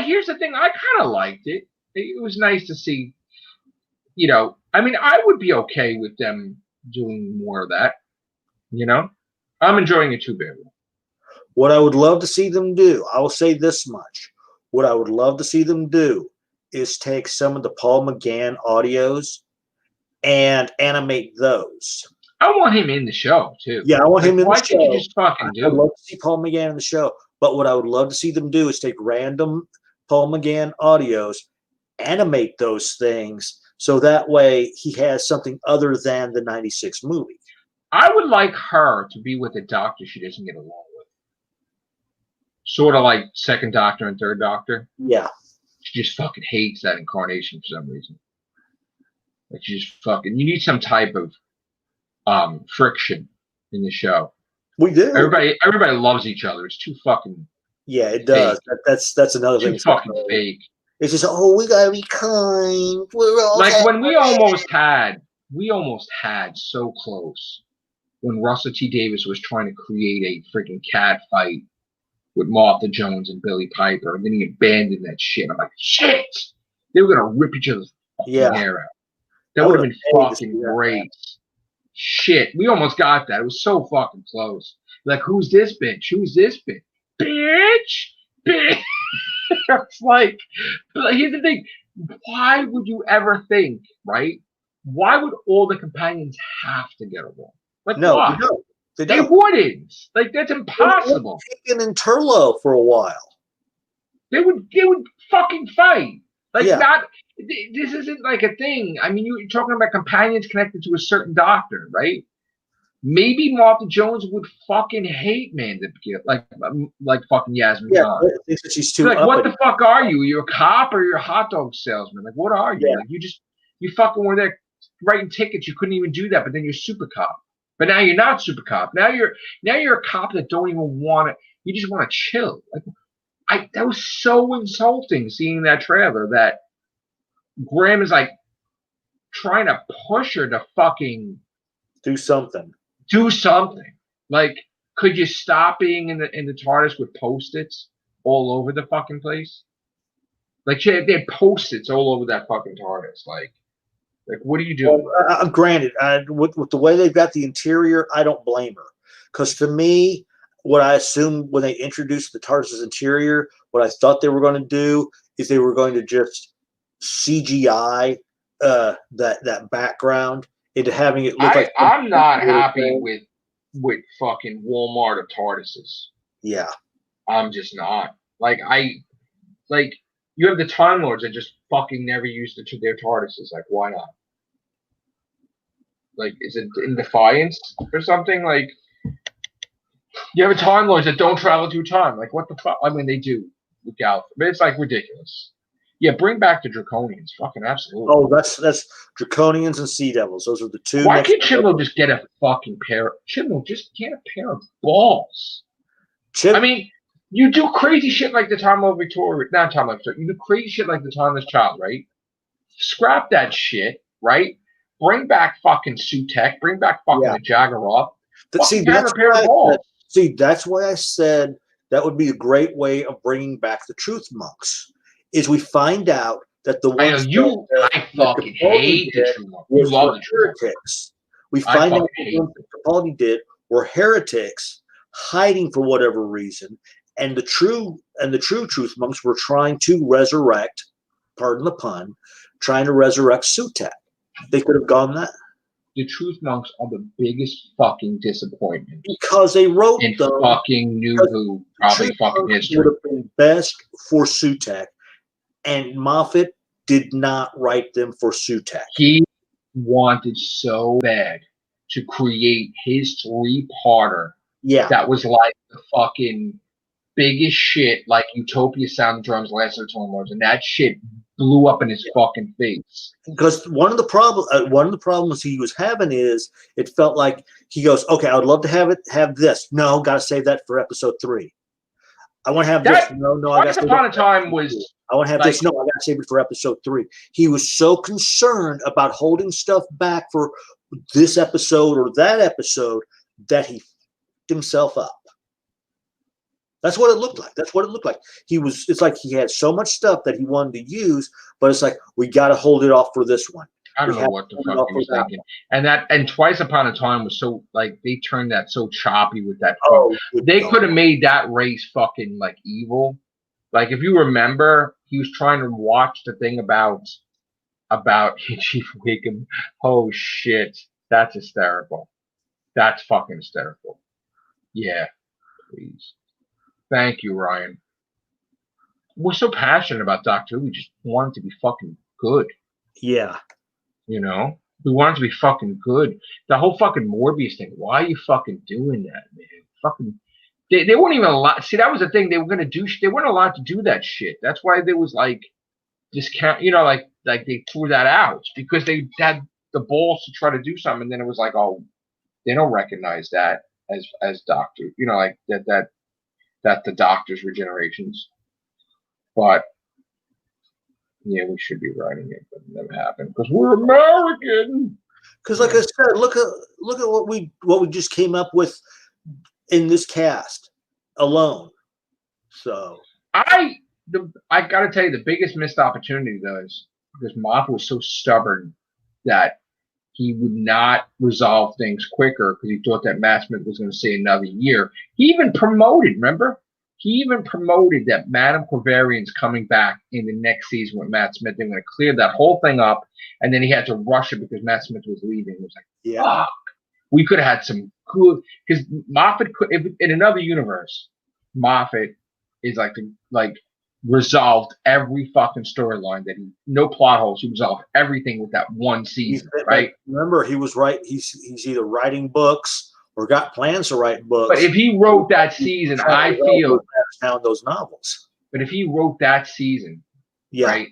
here's the thing. I kind of liked it. It was nice to see, you know, I mean, I would be okay with them doing more of that, you know? I'm enjoying it too, Barry. What I would love to see them do, I will say this much. What I would love to see them do is take some of the Paul McGann audios and animate those. I want him in the show, too. Yeah, I want him in the show. Why can't you just fucking do it? I'd love to see Paul McGann in the show. But what I would love to see them do is take random Paul McGann audios, animate those things, so that way he has something other than the 96 movie. I would like her to be with a doctor she doesn't get along with. Sort of like Second Doctor and Third Doctor. Yeah. She just fucking hates that incarnation for some reason. Like, she just fucking... You need some type of friction in the show. We do. Everybody loves each other. It's too fucking... Yeah, it does. That's another thing. Too fucking fake. It's just, we gotta be kind. We're all like when we almost had so close when Russell T Davies was trying to create a freaking cat fight with Martha Jones and Billy Piper, and then he abandoned that shit. I'm like, shit! They were gonna rip each other's hair out. That would have been fucking great. Shit, we almost got that. It was so fucking close. Like, who's this bitch? Who's this bitch? Bitch! It's like, here's the thing. Why would you ever think, right? Why would all the companions have to get along? Like, no, why? They wouldn't. Like, that's impossible. Taken in Turlo for a while. They would fucking fight. Like, this isn't like a thing. I mean, you're talking about companions connected to a certain doctor, right? Maybe Martha Jones would fucking hate Manda, like fucking Yasmin Khan. Thinks that she's too. Like, what the fuck are you? You're a cop or you're a hot dog salesman? Like, what are you? Yeah. Like, you fucking were there writing tickets. You couldn't even do that, but then you're super cop. But now you're not super cop. Now you're a cop that don't even want to. You just want to chill. Like, that was so insulting seeing that trailer. That Graham is like trying to push her to fucking do something. Like, could you stop being in the TARDIS with Post-its all over the fucking place? Like, they had Post-its all over that fucking TARDIS. Like what are you doing? Granted, with the way they've got the interior, I don't blame her. Because to me, what I assumed when they introduced the TARDIS's interior, what I thought they were going to do is they were going to just CGI that background into having it look like. I'm not happy with fucking Walmart of TARDISes. Yeah, I'm just not. Like you have the Time Lords that just fucking never used it to their TARDISes. Like, why not? Like, is it in defiance or something? Like, you have a Time Lords that don't travel through time. Like, what the fuck? I mean, they do with Gallifrey, but it's like ridiculous. Yeah, bring back the Draconians. Fucking absolutely. Oh, that's Draconians and Sea Devils. Those are the two. Why can't Chibnall just get a fucking pair? Chibnall just get a pair of balls. I mean, you do crazy shit like the Time of Victoria, not Time of Victoria. You do crazy shit like the Timeless Child, right? Scrap that shit, right? Bring back fucking Sutek. Bring back fucking the Jaggeroth. See, that's why I said that would be a great way of bringing back the Truth Monks. Is we find out that the ones I fucking hate the Truth Monks. You love the heretics. We find out the ones that Capaldi did were heretics hiding for whatever reason, and the true Truth Monks were trying to resurrect, pardon the pun, trying to resurrect Sutek. They could have gone that. The Truth Monks are the biggest fucking disappointment because they wrote in fucking New Who, probably fucking history. Would have been best for Sutek, and Moffat did not write them for Sutek. He wanted so bad to create his 3-parter. Yeah, that was like the fucking biggest shit, like Utopia Sound Drums, Last of the Time Lords, and that shit blew up in his fucking face. Because one of the problems he was having is it felt like he goes, okay, I would love to have this. No, got to save that for episode 3. I want to have this. No, I got to. Once upon a time was. I want to have this. No, I got to save it for episode 3. He was so concerned about holding stuff back for this episode or that episode that he himself up. That's what it looked like. It's like he had so much stuff that he wanted to use, but it's like we got to hold it off for this one. I don't know what the fuck he was thinking. And Twice Upon a Time was so like they turned that so choppy with that. They could have made that race fucking like evil. Like if you remember, he was trying to watch the thing about Chief Wiggum. Oh shit, that's hysterical. That's fucking hysterical. Yeah, please. Thank you, Ryan. We're so passionate about Doctor Who. We just want it to be fucking good. Yeah. You know? We want it to be fucking good. The whole fucking Morbius thing. Why are you fucking doing that, man? Fucking. They weren't even allowed. See, that was the thing. They were going to do. They weren't allowed to do that shit. That's why there was like discount. You know, like they threw that out because they had the balls to try to do something. And then it was like, oh, they don't recognize that as Doctor. You know, like that the Doctor's regenerations. But yeah, we should be writing it, but it never happened because we're American. Because, like I said, look at what we just came up with in this cast alone. So I gotta tell you, the biggest missed opportunity though is because Moffat was so stubborn that he would not resolve things quicker because he thought that Matt Smith was going to stay another year. He even promoted, remember? He even promoted that Madame Corvarian's coming back in the next season with Matt Smith. They're going to clear that whole thing up, and then he had to rush it because Matt Smith was leaving. It was like, fuck. We could have had some good because Moffat could, in another universe, Moffat is like resolved every fucking storyline that no plot holes. He resolved everything with that one season, right? Remember, he was right. He's either writing books or got plans to write books. But if he wrote that season, I feel down those novels. But if he wrote that season, right,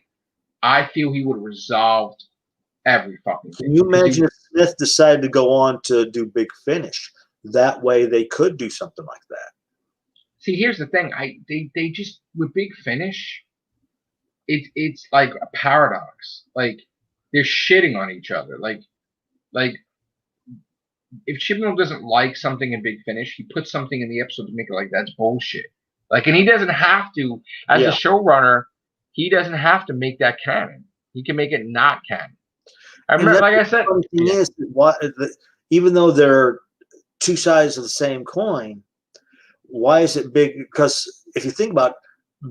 I feel he would have resolved every fucking thing. Can you imagine if Smith decided to go on to do Big Finish? That way, they could do something like that. See, here's the thing. They just with Big Finish, it's like a paradox. Like they're shitting on each other. Like if Chibnall doesn't like something in Big Finish, he puts something in the episode to make it like that's bullshit. Like, and he doesn't have to, as a showrunner, he doesn't have to make that canon. He can make it not canon. I remember, like I said, the thing is, even though they're two sides of the same coin, why is it big? Because if you think about it,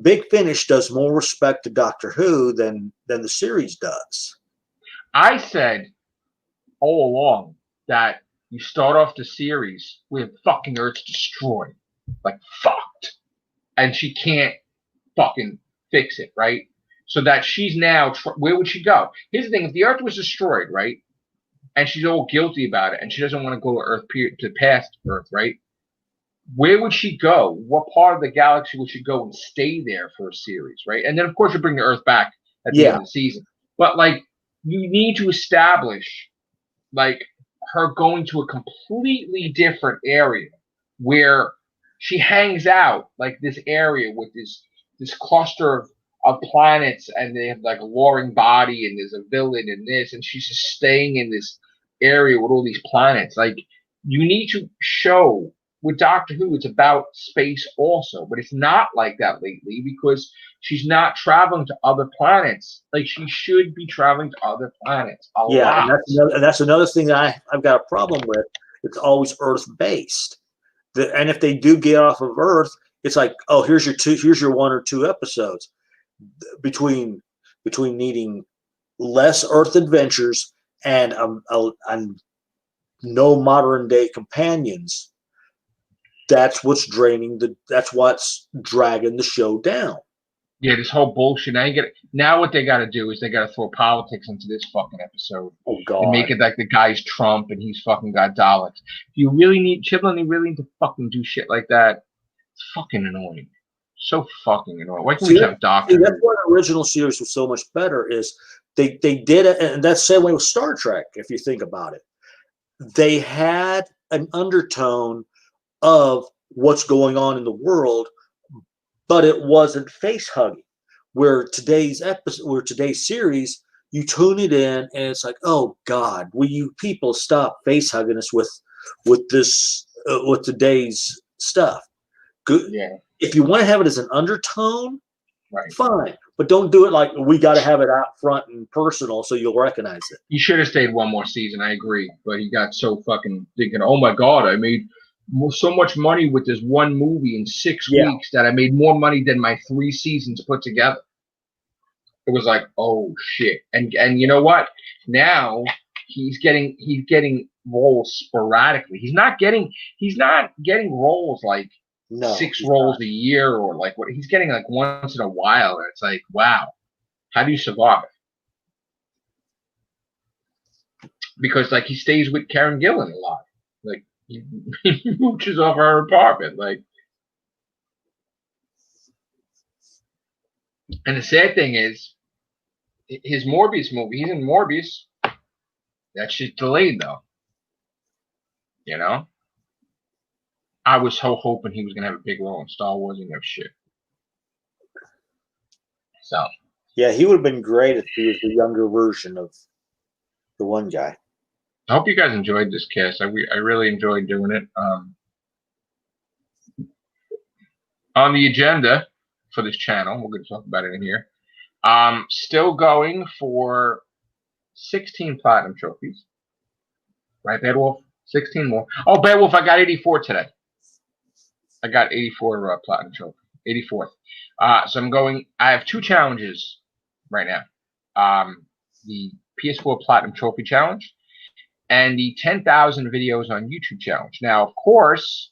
Big Finish does more respect to Doctor Who than the series does. I said all along that you start off the series with fucking Earth's destroyed, like fucked, and she can't fucking fix it, right? So that she's now, where would she go? Here's the thing: if the Earth was destroyed, right, and she's all guilty about it, and she doesn't want to go to Earth, to past Earth, right? Where would she go? What part of the galaxy would she go and stay there for a series, right? And then, of course, you bring the Earth back at the end of the season. But, like, you need to establish, like, her going to a completely different area where she hangs out, like, this area with this cluster of planets, and they have, like, a warring body, and there's a villain in this, and she's just staying in this area with all these planets. Like, you need to show... With Doctor Who, it's about space also, but it's not like that lately because she's not traveling to other planets. Like, she should be traveling to other planets a lot. And that's another thing that I've got a problem with. It's always Earth-based. And if they do get off of Earth, it's like, oh, here's your 1 or 2 episodes. Between needing less Earth adventures and no modern day companions. That's what's dragging the show down. Yeah, this whole bullshit. Now what they got to do is they got to throw politics into this fucking episode. Oh God! And make it like the guy's Trump and he's fucking got Daleks. You really need children. You really need to fucking do shit like that. It's fucking annoying. So fucking annoying. Why can't we have Doctor? That's why the original series was so much better. Is they did it, and that's the same way with Star Trek. If you think about it, they had an undertone of what's going on in the world, but it wasn't face hugging. Where today's series, you tune it in and it's like, oh God, will you people stop face hugging us with this with today's stuff? Good. Yeah. If you want to have it as an undertone, right, fine, but don't do it like we got to have it out front and personal so you'll recognize it. He should have stayed one more season. I agree, but he got so fucking thinking, oh my God, I made so much money with this one movie in 6 weeks that I made more money than my 3 seasons put together. It was like, oh shit. And you know what? Now he's getting roles sporadically. He's not getting roles like 6 roles a year or like what he's getting like once in a while. And it's like, wow, how do you survive? Because like he stays with Karen Gillan a lot. Like he mooches off our apartment, like. And the sad thing is, his Morbius movie. He's in Morbius. That shit's delayed though. You know. I was so hoping he was gonna have a big role in Star Wars and no shit. So. Yeah, he would have been great if he was the younger version of the one guy. I hope you guys enjoyed this cast. I really enjoyed doing it. On the agenda for this channel, we're going to talk about it in here. Still going for 16 platinum trophies. Right, Beowulf? 16 more. Oh, Beowulf, I got 84 today. I got 84 platinum trophy. 84th. So I have 2 challenges right now. The PS4 Platinum Trophy Challenge and the 10,000 videos on YouTube challenge. Now, of course,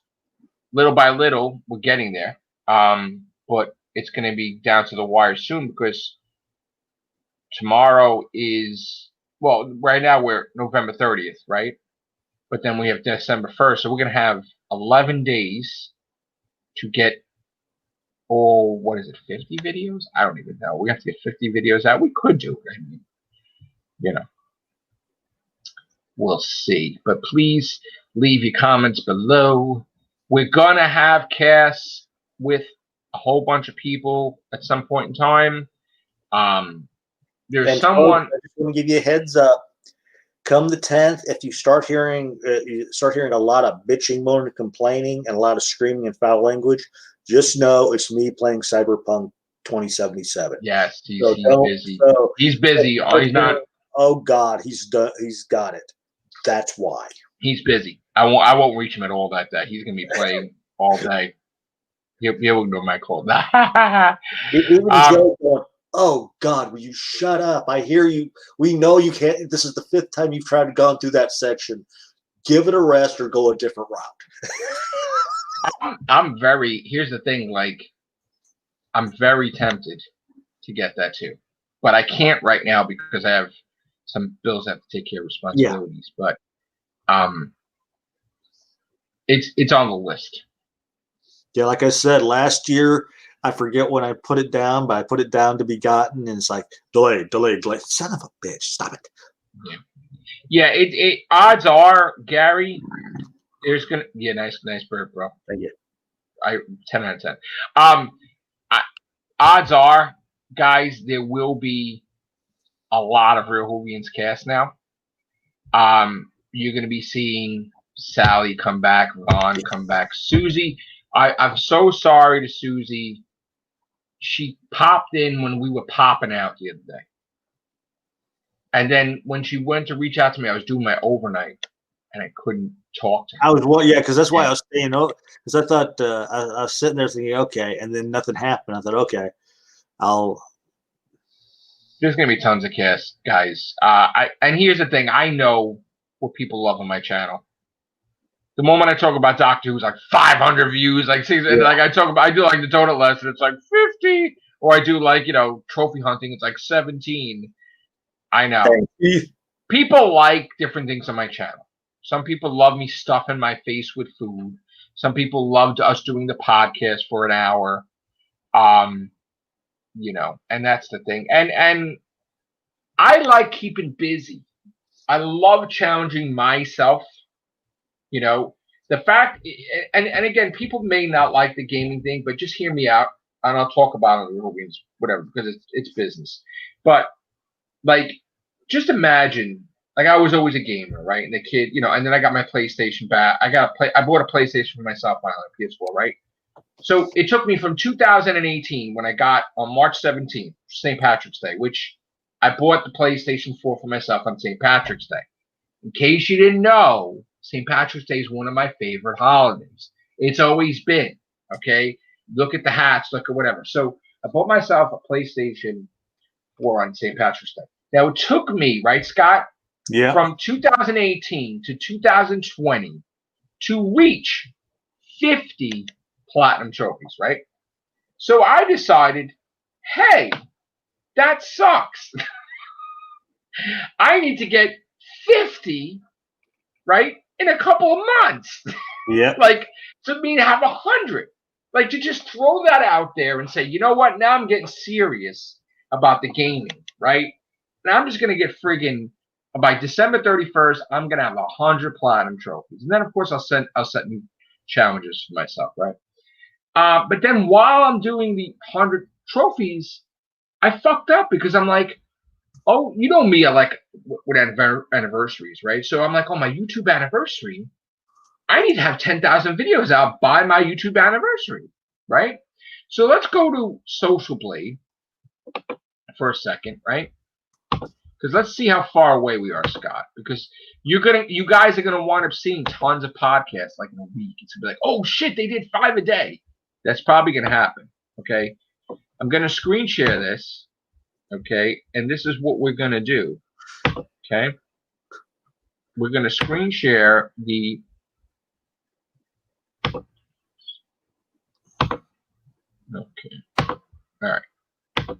little by little, we're getting there. But it's going to be down to the wire soon because tomorrow is, well, right now we're November 30th, right? But then we have December 1st. So we're going to have 11 days to get all, 50 videos? I don't even know. We have to get 50 videos out. We could do it. I mean, you know. We'll see. But please leave your comments below. We're going to have casts with a whole bunch of people at some point in time. There's someone. I just want to give you a heads up. Come the 10th, if you start hearing a lot of bitching, moaning, complaining, and a lot of screaming and foul language, just know it's me playing Cyberpunk 2077. Yes, he's busy. He's busy. He's not. Oh God, he's got it. That's why. He's busy. I won't reach him at all that day. He's gonna be playing all day. You ignore my call. Even Joe going, "Oh God, will you shut up? I hear you. We know you can't. This is the 5th time you've tried to go through that section. Give it a rest or go a different route." I'm very. Here's the thing. Like, I'm very tempted to get that too, but I can't right now because I have some bills I have to take care of, responsibilities. Yeah. But it's on the list. Yeah, like I said, last year, I forget when I put it down, but I put it down to be gotten, and it's like delayed. Son of a bitch, stop it. Yeah. It odds are, Gary, there's gonna nice bird, bro. Thank you. 10 out of 10. Odds are, guys, there will be a lot of Real Whovians cast now. You're gonna be seeing Sally come back, Vaughn come back, Susie. I'm so sorry to Susie. She popped in when we were popping out the other day. And then when she went to reach out to me, I was doing my overnight and I couldn't talk to her. Because that's why I was staying over. Because I thought, I was sitting there thinking, okay, and then nothing happened. I thought, okay, There's going to be tons of casts, guys. And here's the thing. I know what people love on my channel. The moment I talk about Doctor Who's like 500 views, like I do like the total lesson, it's like 50, or I do like trophy hunting, it's like 17. I know people like different things on my channel. Some people love me stuffing my face with food. Some people loved us doing the podcast for an hour. And that's the thing. And I like keeping busy. I love challenging myself. The fact, and again, people may not like the gaming thing, but just hear me out, and I'll talk about it in Whovians, whatever, because it's business. But like, just imagine, like I was always a gamer, right? And the kid, and then I got my PlayStation back. I bought a PlayStation for myself finally, PS4, right? So it took me from 2018 when I got on March 17th, St. Patrick's Day, which I bought the PlayStation 4 for myself on St. Patrick's Day. In case you didn't know, St. Patrick's Day is one of my favorite holidays. It's always been, okay? Look at the hats, look at whatever. So I bought myself a PlayStation 4 on St. Patrick's Day. Now, it took me, right, Scott? Yeah. From 2018 to 2020 to reach 50 platinum trophies, right? So I decided, hey, that sucks. I need to get 50, right, in a couple of months. Yeah. Like, to me to have 100. Like, to just throw that out there and say, you know what, now I'm getting serious about the gaming, right? And I'm just going to get friggin', by December 31st, I'm going to have 100 platinum trophies. And then, of course, I'll set new challenges for myself, right? But then while I'm doing the 100 trophies, I fucked up because I'm like, oh, you know me, I like with anniversaries, right? So I'm like, oh, my YouTube anniversary, I need to have 10,000 videos out by my YouTube anniversary, right? So let's go to Social Blade for a second, right? Because let's see how far away we are, Scott. Because you guys are gonna wind up seeing tons of podcasts like in a week. It's gonna be like, oh shit, they did 5 a day. That's probably gonna happen. Okay, I'm gonna screen share this. Okay, and this is what we're gonna do. Okay, we're gonna screen share the. Okay, all right, all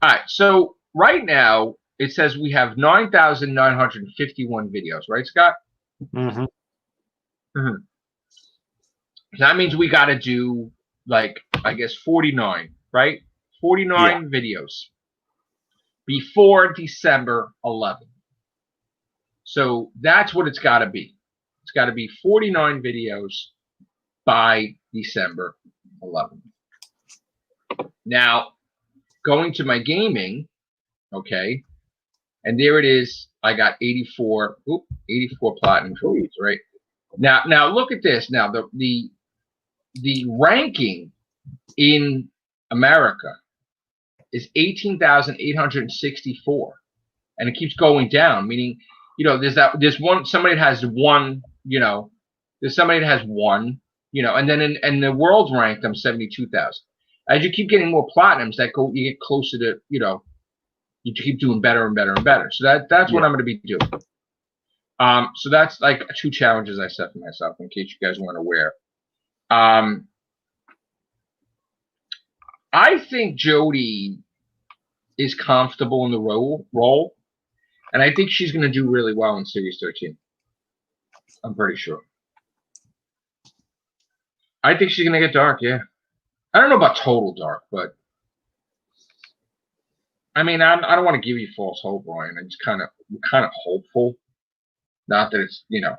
right. So right now it says we have 9,951 videos, right, Scott? Mm-hmm. Mm-hmm. That means we got to do, like, I guess 49, right? 49 videos before December 11th. So that's what it's got to be. It's got to be 49 videos by December 11th. Now, going to my gaming, okay, and there it is. I got 84 platinum trophies, right? Now look at this. Now the ranking in America is 18,864, and it keeps going down. Meaning, there's somebody that has one. There's somebody that has one And then in the world's ranked, I'm 72,000. As you keep getting more platinums, you get closer to, you keep doing better and better and better. So that's what I'm going to be doing. So that's like 2 challenges I set for myself, in case you guys weren't aware. I think Jodie is comfortable in the role, and I think she's going to do really well in Series 13. I'm pretty sure. I think she's going to get dark, yeah. I don't know about total dark, but I mean, I don't want to give you false hope, Ryan. I'm just kind of hopeful. Not that it's, I'm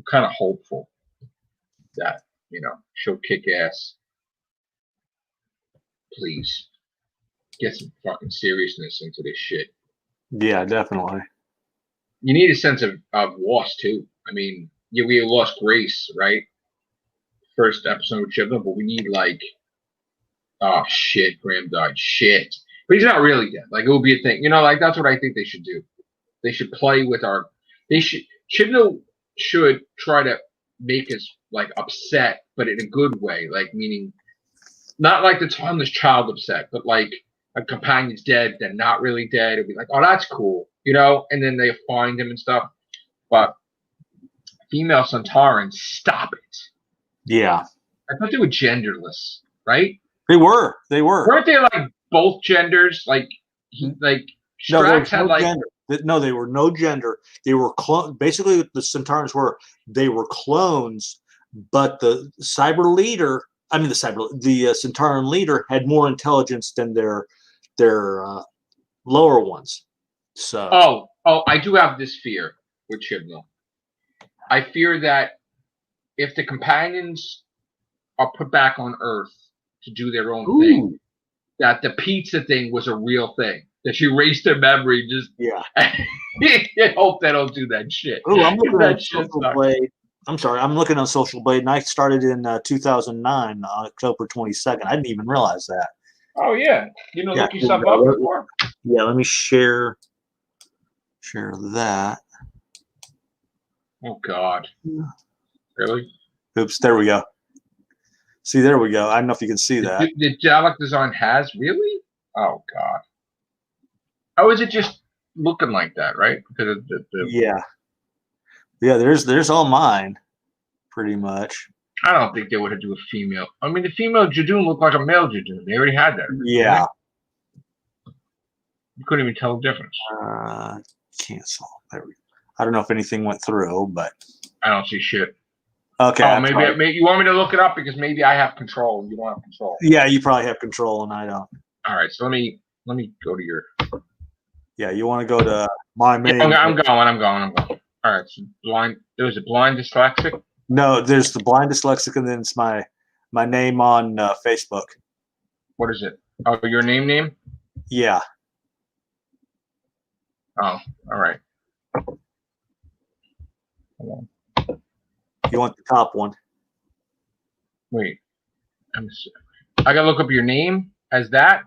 kind of hopeful that, she'll kick ass. Please get some fucking seriousness into this shit. Yeah, definitely. You need a sense of loss too. I mean, we lost Grace, right? First episode with Chibnall, but we need oh shit, Graham died. Shit. But he's not really dead. Like, it will be a thing. That's what I think they should do. They should play with Chibnall should try to make us upset, but in a good way. Meaning not like the timeless child upset, but like a companion's dead, then not really dead. It'd be like, oh, that's cool, and then they find him and stuff. But female Santarans, stop it. Yeah. I thought they were genderless, right? They were. Weren't they both genders? Strax had gender. No, they were no gender. They were basically what the Santarans were. They were clones, but the Santaran leader had more intelligence than their lower ones. So. Oh, I do have this fear with Chibnall. I fear that if the companions are put back on Earth to do their own thing, that the pizza thing was a real thing. That she erased their memory. I hope they don't do that shit. Oh, I'm looking at Social Blade. I'm sorry, I'm looking on Social Blade, and I started in 2009, October 22nd. I didn't even realize that. Oh yeah, look yourself up before. Yeah, let me share that. Oh God, really? Oops, there we go. See, there we go. I don't know if you can see that. The Dalek design has really? Oh God. How is it just looking like that, right? Because of yeah. There's all mine, pretty much. I don't think they would do a female. I mean, the female Jadoon looked like a male Jadoon. They already had that. Yeah. Right? You couldn't even tell the difference. Cancel. There we go. I don't know if anything went through, but I don't see shit. Okay. Oh, maybe you want me to look it up because maybe I have control. You don't have control. Yeah, you probably have control, and I don't. All right, so let me go to your. Yeah, you want to go to my main. Yeah, I'm going. All right, so blind. There was a blind dyslexic. No, there's the blind dyslexic, and then it's my name on Facebook. What is it? Oh, your name? Yeah. Oh, all right. Hold on. You want the top one? Wait, I gotta look up your name as that.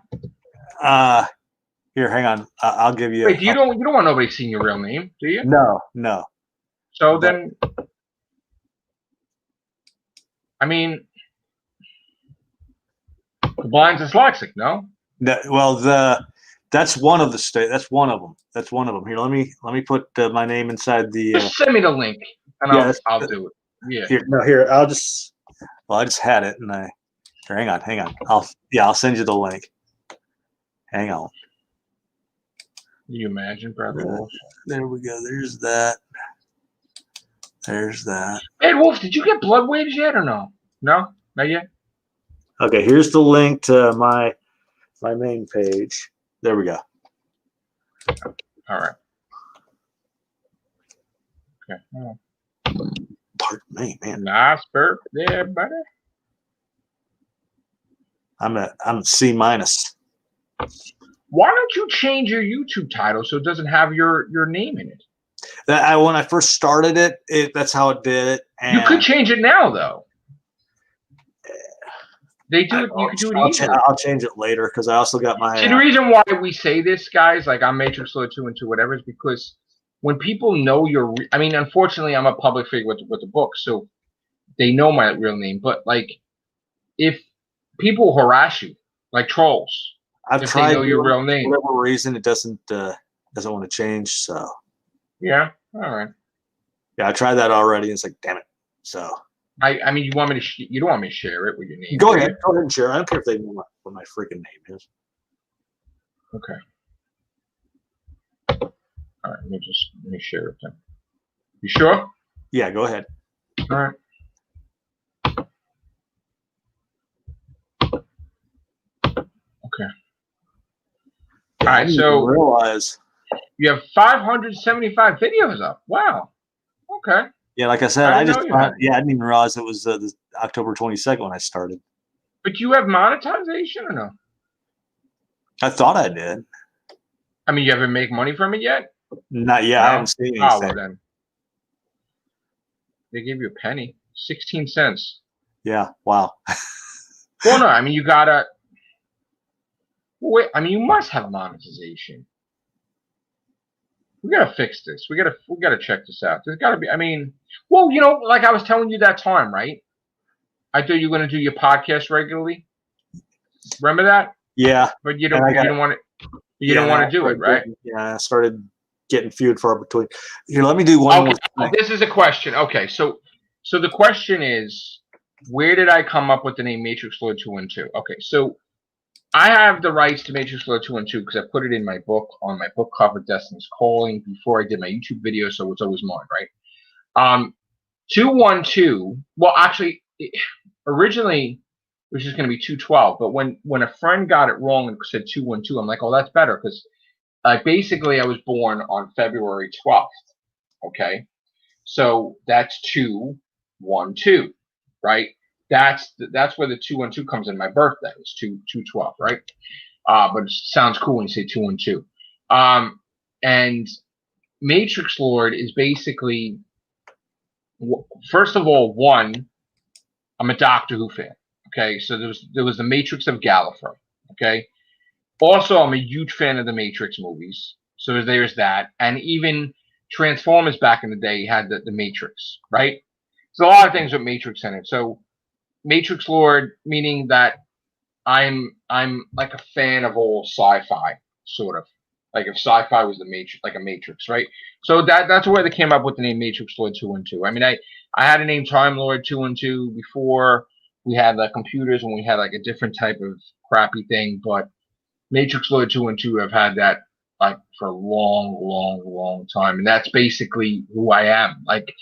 Here, hang on. I'll give you. Wait, you don't want nobody seeing your real name, do you? No. So then, I mean, the blind dyslexic, no? Well, that's one of the state. That's one of them. Here, let me put my name inside the. Just send me the link, and I'll do it. Yeah. Here. I just had it, and hang on. I'll send you the link. Hang on. Can you imagine, Brother Wolf? There we go. There's that. Hey, Wolf, did you get blood waves yet or no? No, not yet. Okay, here's the link to my main page. There we go. All right. Okay. Pardon me, man. Nice burp there, buddy. I'm a C-. Why don't you change your YouTube title so it doesn't have your name in it? When I first started it, that's how it did it. And you could change it now, though. They do it. You could do it easily. I'll change it later because I also got my. See, the reason why we say this, guys, like I'm Matrix Lord 2 and 2, whatever, is because when people know you're. I mean, unfortunately, I'm a public figure with the book, so they know my real name. But like, if people harass you like trolls, I've if tried they know your real for name, whatever reason, it doesn't want to change. So yeah, all right. yeah, I tried that already. It's like, damn it. So I mean, you want me to? You don't want me to share it with your name? go ahead and share. I don't care if they know what my freaking name is. Okay. All right. Let me share it then. You sure? Yeah, go ahead. All right. Okay. Yeah, All right. So realize you have 575 videos up. Wow. Okay. Yeah, like I said, I I didn't just know you had. I didn't even realize it was the October 22nd when I started. But you have monetization or no? I thought I did. I mean, you haven't make money from it yet? Not yet. No? I haven't seen anything. Oh, well then. They gave you a penny. 16 cents. Yeah. Wow. Well, no. I mean, you gotta. Wait. I mean, you must have monetization. We gotta fix this. We gotta check this out. There's gotta be. I mean, well, like I was telling you that time, right? I thought you were gonna do your podcast regularly. Remember that? Yeah. But you don't want to. You don't want to do it, right? I started getting few and far between. Here, let me do one more thing. This is a question. Okay, so the question is, where did I come up with the name Matrix Lord 212? Okay, so I have the rights to Matrix Lord 212 because I put it in my book on my book cover, Destiny's Calling, before I did my YouTube video, so it's always mine, right? 212. Well, actually, originally it was just going to be 212, but when a friend got it wrong and said 212, I'm like, oh, that's better because basically I was born on February 12th. Okay, so that's 212, right? That's where the 212 comes in. My birthday is 212, right? But it sounds cool when you say 212. And Matrix Lord is basically, first of all, I'm a Doctor Who fan. Okay, so there was the Matrix of Gallifrey. Okay, also I'm a huge fan of the Matrix movies. So there's that, and even Transformers back in the day had the Matrix, right? There's a lot of things with Matrix in it. So Matrix Lord, meaning that I'm like a fan of all sci-fi, sort of. Like if sci-fi was the Matrix, like a Matrix, right? So that's where they came up with the name Matrix Lord 212. I mean, I had a name Time Lord 212 before we had the computers and we had like a different type of crappy thing, but Matrix Lord 212 I've had that like for a long, long, long time, and that's basically who I am. Like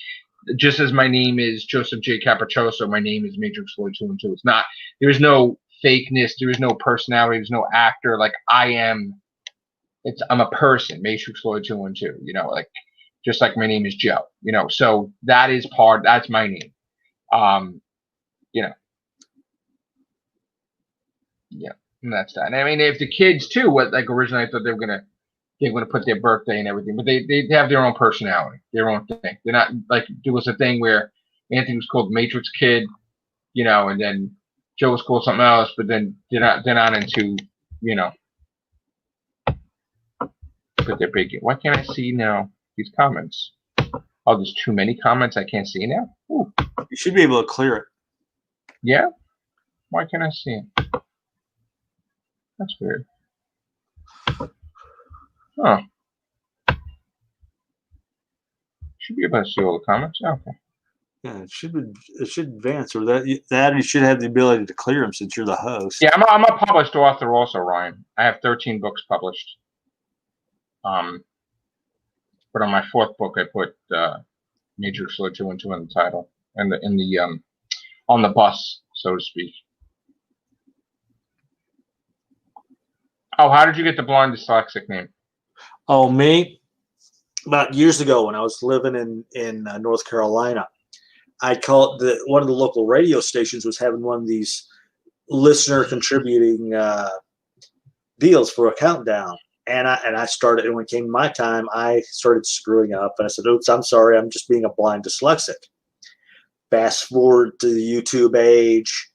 just as my name is Joseph J. Capriccioso, my name is Matrix Lord 212. It's not. There's no fakeness. There is no personality. There's no actor. Like I am. I'm a person, Matrix Lord 212. Like just like my name is Joe. So that's my name. Yeah, and that's that. And I mean, if the kids too, like originally I thought they were gonna put their birthday and everything, but they have their own personality, their own thing. They're not like there was a thing where Anthony was called Matrix Kid, and then Joe was called something else, but then they're not into, but they're big. Why can't I see now these comments? Oh, there's too many comments I can't see now. Ooh. You should be able to clear it. Yeah? Why can't I see it? That's weird. Oh. Should be able to see all the comments. Okay. Yeah, it should advance, or that you should have the ability to clear them since you're the host. Yeah, I'm a published author also, Ryan. I have 13 books published. But on my fourth book, I put Matrix Lord 212 in the title and on the bus, so to speak. Oh, how did you get the blind dyslexic name? Oh, me? About years ago when I was living in North Carolina, I called one of the local radio stations was having one of these listener contributing deals for a countdown. And I started, and when it came my time, I started screwing up. And I said, oops, I'm sorry. I'm just being a blind dyslexic. Fast forward to the YouTube age.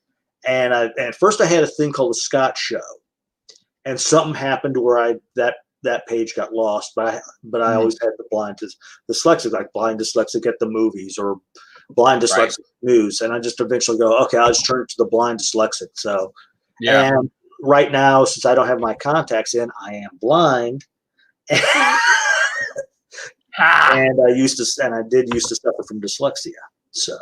And at first I had a thing called the Scott Show. And something happened where that page got lost. But I always had the blind dyslexic, like blind dyslexic at the movies or blind dyslexic news, and I just eventually go, okay, I'll just turn it to the blind dyslexic. So, and right now, since I don't have my contacts in, I am blind. And I did used to suffer from dyslexia. So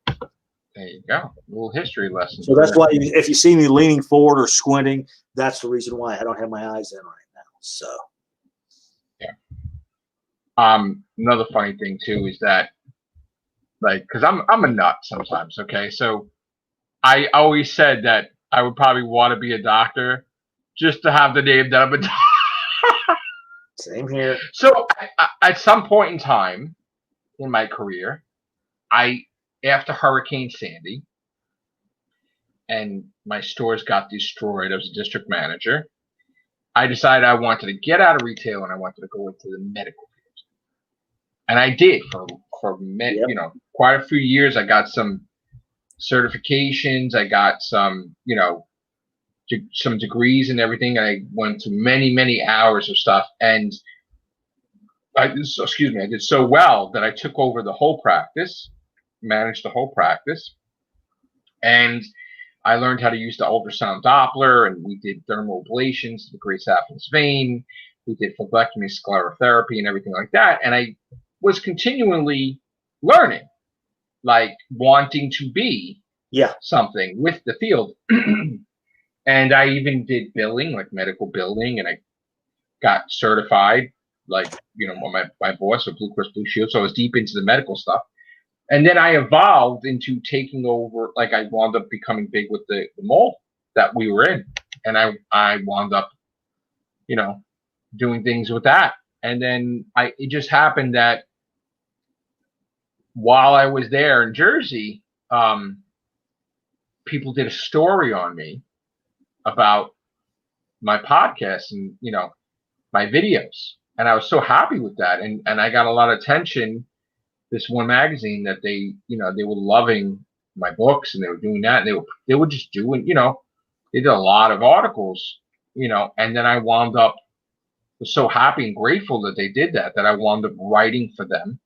there you go, a little history lesson. So that's why if you see me leaning forward or squinting, that's the reason why I don't have my eyes in right now. So another funny thing too is that, like, because I'm a nut sometimes. Okay, so I always said that I would probably want to be a doctor just to have the name that I'm a doctor. Same here. So at some point in time in my career, after Hurricane Sandy and my stores got destroyed, I was a district manager. I decided I wanted to get out of retail and I wanted to go into the medical field. And I did for quite a few years. I got some certifications. I got some, some degrees and everything. I went to many, many hours of stuff. And I did so well that I took over the whole practice, managed the whole practice. And I learned how to use the ultrasound Doppler, and we did thermal ablations to the great saphenous vein. We did phlebotomy, sclerotherapy, and everything like that. And I was continually learning, like wanting to be something with the field. And I even did billing, like medical billing, and I got certified, like, my boss with Blue Cross Blue Shield. So I was deep into the medical stuff. And then I evolved into taking over, like I wound up becoming big with the mall that we were in. And I wound up, doing things with that. And then it just happened that while I was there in Jersey, people did a story on me about my podcast and, my videos. And I was so happy with that. And I got a lot of attention. This one magazine that they were loving my books and they were doing that. And they were just doing, they did a lot of articles, and then I wound up was so happy and grateful that they did that I wound up writing for them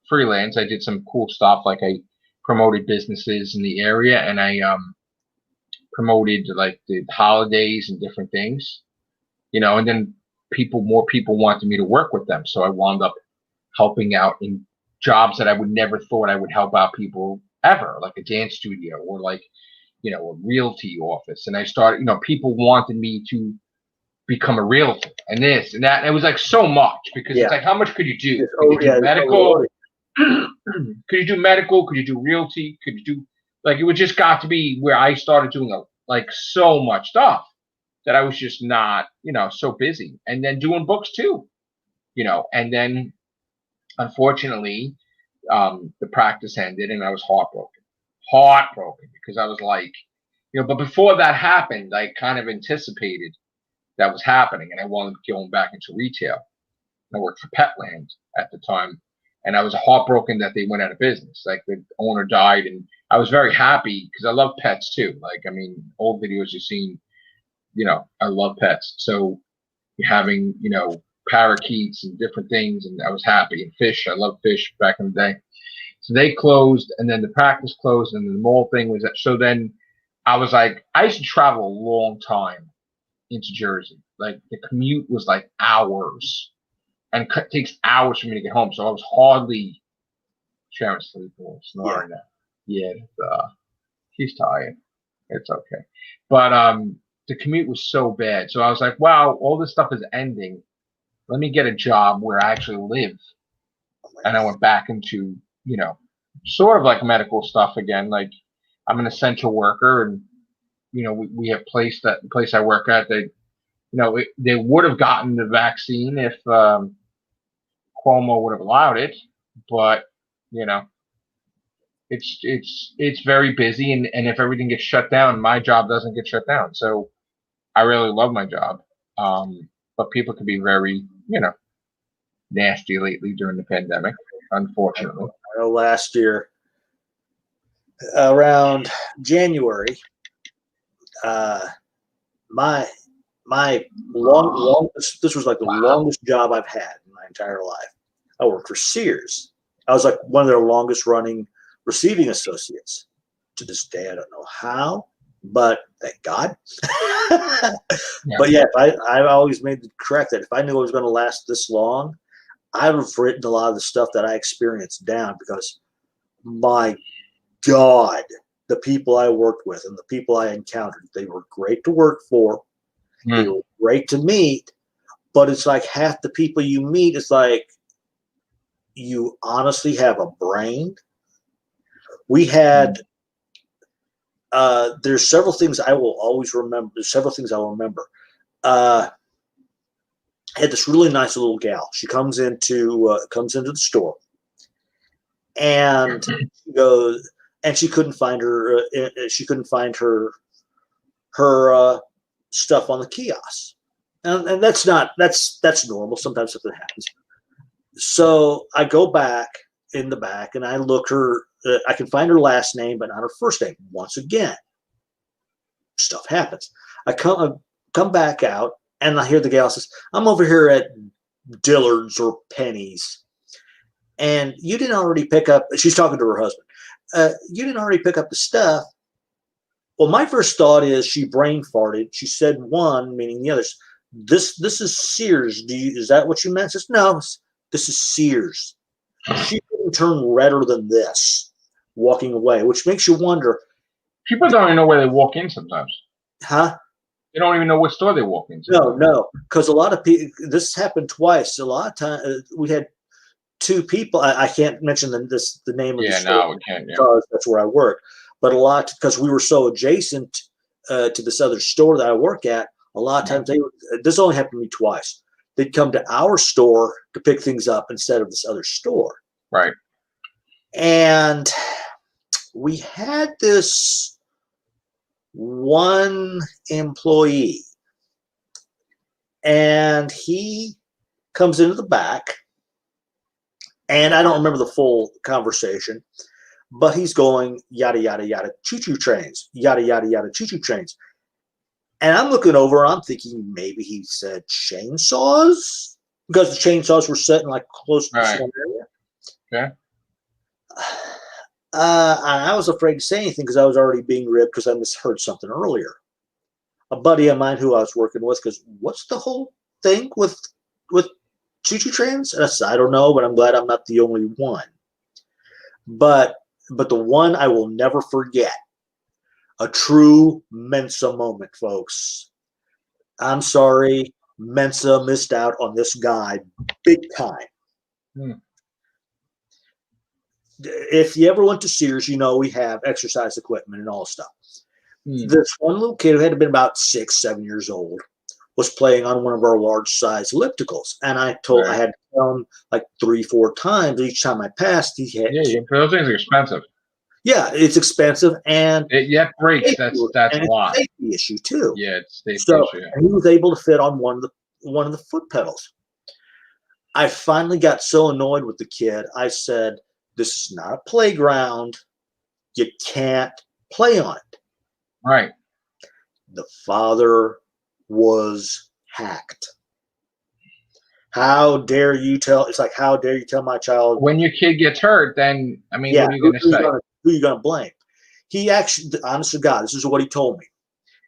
freelance. I did some cool stuff, like I promoted businesses in the area, and I promoted like the holidays and different things, and then more people wanted me to work with them. So I wound up helping out in jobs that I would never thought I would help out people ever, like a dance studio or like, a realty office. And I started, people wanted me to become a realtor and this and that. And it was like so much because it's like, how much could you do? Could you do medical? Could you do medical? Could you do realty? Could you do, like, it would just got to be where I started doing so much stuff that I was just not, so busy. And then doing books too, and then unfortunately, the practice ended and I was heartbroken because I was like, but before that happened, I kind of anticipated that was happening, and I wanted going back into retail. I worked for Petland at the time, and I was heartbroken that they went out of business. Like, the owner died, and I was very happy because I love pets too. Like, I mean, old videos you've seen, I love pets. So having, parakeets and different things, and I was happy. And fish, I loved fish back in the day. So they closed, and then the practice closed, and the mall thing was that. So then I was like, I used to travel a long time into Jersey. Like, the commute was like hours, and it takes hours for me to get home. So I was hardly sharing sleep or snoring now. Yeah, she's tired. It's okay. But the commute was so bad. So I was like, wow, all this stuff is ending. Let me get a job where I actually live. And I went back into, sort of like medical stuff again. Like, I'm an essential worker, and, we have the place I work at, they would have gotten the vaccine if Cuomo would have allowed it, but, it's very busy, and if everything gets shut down, my job doesn't get shut down. So I really love my job. But people can be very, nasty lately during the pandemic, unfortunately. I know last year, around January, my longest, this was like the longest job I've had in my entire life. I worked for Sears I was like one of their longest running receiving associates. To this day, I don't know how, but thank God. But yeah, I've always made the correct that if I knew I was going to last this long, I would have written a lot of the stuff that I experienced down, because my God, the people I worked with and the people I encountered, they were great to work for. They were great to meet, but it's like half the people you meet, it's like you honestly have a brain. We had, there's several things I will always remember. There's several things I will remember. I had this really nice little gal. She comes into the store, and she goes, and she couldn't find her. She couldn't find her stuff on the kiosk, and that's normal. Sometimes something happens. So I go back in the back, and I look her. I can find her last name, but not her first name. Once again, stuff happens. I come back out, and I hear the gal says, "I'm over here at Dillard's or Penny's, and you didn't already pick up." She's talking to her husband. You didn't already pick up the stuff. Well, my first thought is she brain farted. She said one, meaning the others. This is Sears. Is that what you meant? Says, no, this is Sears. She couldn't turn redder than this, walking away, which makes you wonder. People don't even know where they walk in sometimes. Huh? They don't even know what store they walk into. No, because a lot of people. This happened twice. A lot of times we had two people. I can't mention the name of the store. No, we can't. Yeah. Because that's where I work. But a lot, because we were so adjacent to this other store that I work at, a lot of times this only happened to me twice. They'd come to our store to pick things up instead of this other store. Right. And we had this one employee, and he comes into the back, and I don't remember the full conversation, but he's going yada yada yada choo-choo trains, yada yada yada choo-choo trains. And I'm looking over, I'm thinking maybe he said chainsaws, because the chainsaws were set in like close to the same area. Okay. I was afraid to say anything because I was already being ribbed because I misheard something earlier. A buddy of mine who I was working with goes, "What's the whole thing with choo-choo trains?" And I said, "I don't know, but I'm glad I'm not the only one." But the one I will never forget, a true Mensa moment, folks. I'm sorry, Mensa missed out on this guy big time. If you ever went to Sears, you know we have exercise equipment and all stuff. This one little kid who had been about 6, 7 years old was playing on one of our large size ellipticals, and I had to tell him like 3, 4 times each time I passed. He had those things are expensive. Yeah, it's expensive, and brakes. That's a lot. It's a safety issue too. Yeah, it's a safety issue. And he was able to fit on one of the foot pedals. I finally got so annoyed with the kid. I said, "This is not a playground. You can't play on it." Right. The father was hacked. How dare you tell? It's like, how dare you tell my child? When your kid gets hurt, then what are you going to say? Who are you going to blame? He actually, honest to God, this is what he told me.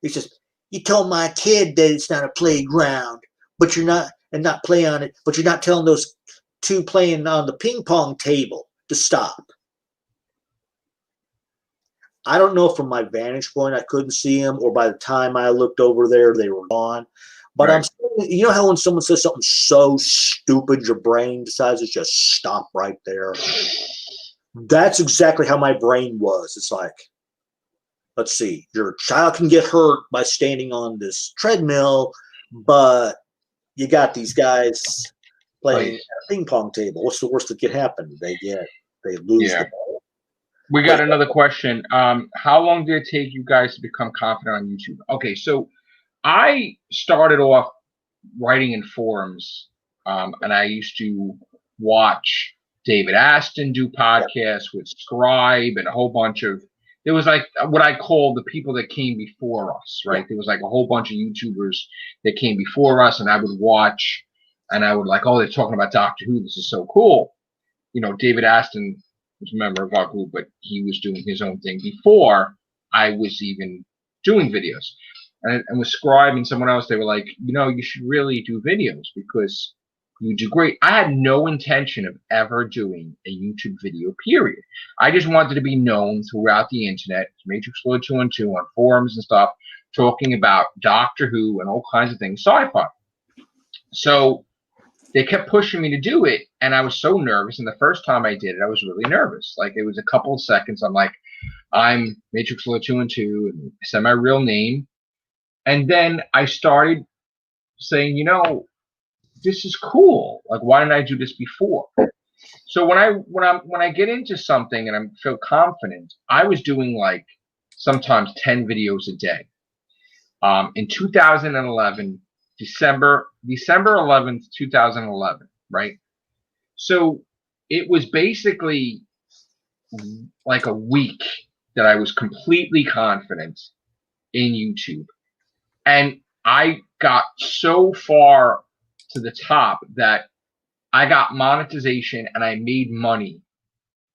He says, "You told my kid that it's not a playground, but you're not, and not play on it, but you're not telling those two playing on the ping pong table to stop." I don't know if from my vantage point I couldn't see them, or by the time I looked over there, they were gone. But I'm saying, you know how when someone says something so stupid, your brain decides to just stop right there? That's exactly how my brain was. It's like, let's see, your child can get hurt by standing on this treadmill, but you got these guys playing at a ping pong table. What's the worst that could happen? They lose the ball. We got another question. How long did it take you guys to become confident on YouTube? Okay, so I started off writing in forums, and I used to watch David Aston do podcasts with Scribe and a whole bunch of. There was like what I call the people that came before us, right? There was like a whole bunch of YouTubers that came before us, and I would watch, and I would like, oh, they're talking about Doctor Who. This is so cool. David Aston was a member of our group, but he was doing his own thing before I was even doing videos. And with Scribe and someone else, they were like, you should really do videos because you do great. I had no intention of ever doing a YouTube video, period. I just wanted to be known throughout the internet, Matrix Lord 212 on forums and stuff, talking about Doctor Who and all kinds of things, sci-fi. So they kept pushing me to do it, and I was so nervous. And the first time I did it, I was really nervous. Like, it was a couple of seconds. I'm like, I'm Matrix Lord 212, and I said my real name. And then I started saying, this is cool. Like, why didn't I do this before? So when I get into something and I feel confident, I was doing like sometimes 10 videos a day. In 2011, December 11th, 2011, right? So it was basically like a week that I was completely confident in YouTube. And I got so far to the top that I got monetization and I made money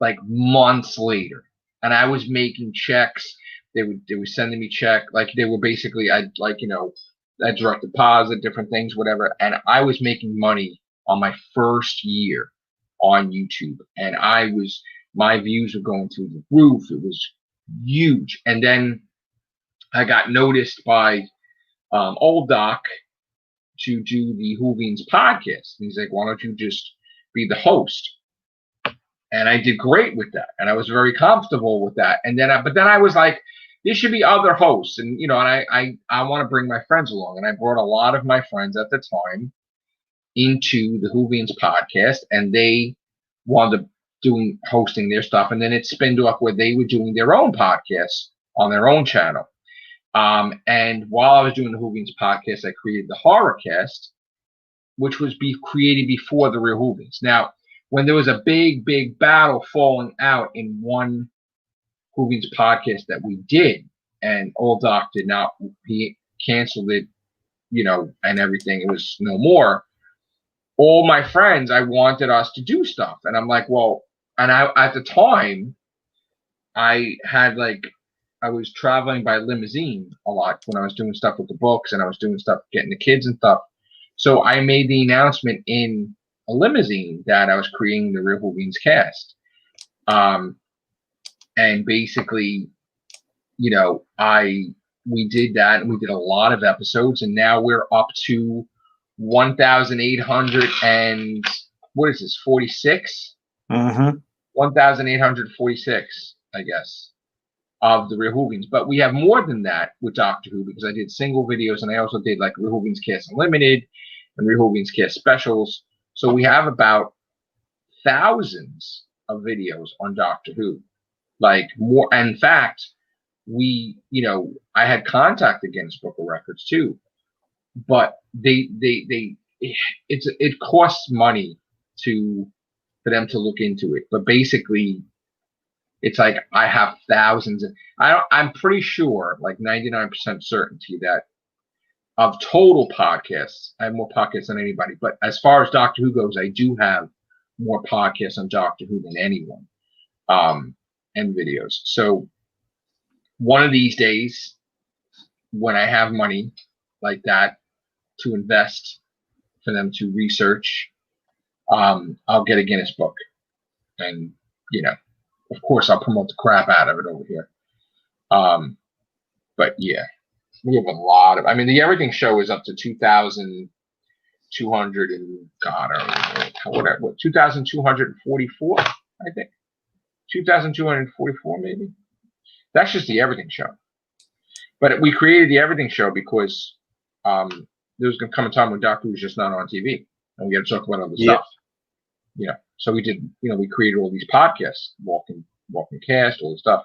like months later. And I was making checks. They were sending me check. Like, they were basically, I direct deposit, different things, whatever. And I was making money on my first year on YouTube. And my views were going through the roof. It was huge. And then I got noticed by Old Doc to do the Whovians podcast. And he's like, why don't you just be the host? And I did great with that. And I was very comfortable with that. And then I was like, there should be other hosts. And, and I want to bring my friends along. And I brought a lot of my friends at the time into the Whovians podcast, and they wound up hosting their stuff. And then it spinned off where they were doing their own podcasts on their own channel. And while I was doing the Whovians podcast, I created the Horrorcast, which was created before the Real Whovians. Now, when there was a big, big battle falling out in one Whovians podcast that we did, and Old Doc did not, he canceled it, and everything, it was no more. All my friends, I wanted us to do stuff. And I'm like, well, and at the time, I was traveling by limousine a lot when I was doing stuff with the books, and I was doing stuff, getting the kids and stuff. So I made the announcement in a limousine that I was creating the Real Whovians cast. And basically, we did that, and we did a lot of episodes, and now we're up to 1,800 and what is this, 46? 1,846, I guess, of the Real Whovians. But we have more than that with Doctor Who, because I did single videos, and I also did like Real Whovians Cast Unlimited and Real Whovians Cast Specials. So we have about thousands of videos on Doctor Who, like more. In fact, I had contact against Book of Records too, but it costs money for them to look into it. But basically, it's like I have thousands. I'm pretty sure, like 99% certainty, that of total podcasts, I have more podcasts than anybody. But as far as Doctor Who goes, I do have more podcasts on Doctor Who than anyone, and videos. So one of these days, when I have money like that to invest for them to research, I'll get a Guinness book, and of course I'll promote the crap out of it over here. But yeah, we have a lot of. I mean, the Everything Show is up to 2,200 and God, I don't know, whatever, 2,244, I think, 2,244 maybe. That's just the Everything Show. But we created the Everything Show because there was going to come a time when Doctor Who was just not on TV, and we had to talk about other stuff. So we did. We created all these podcasts, Walking Cast, all this stuff.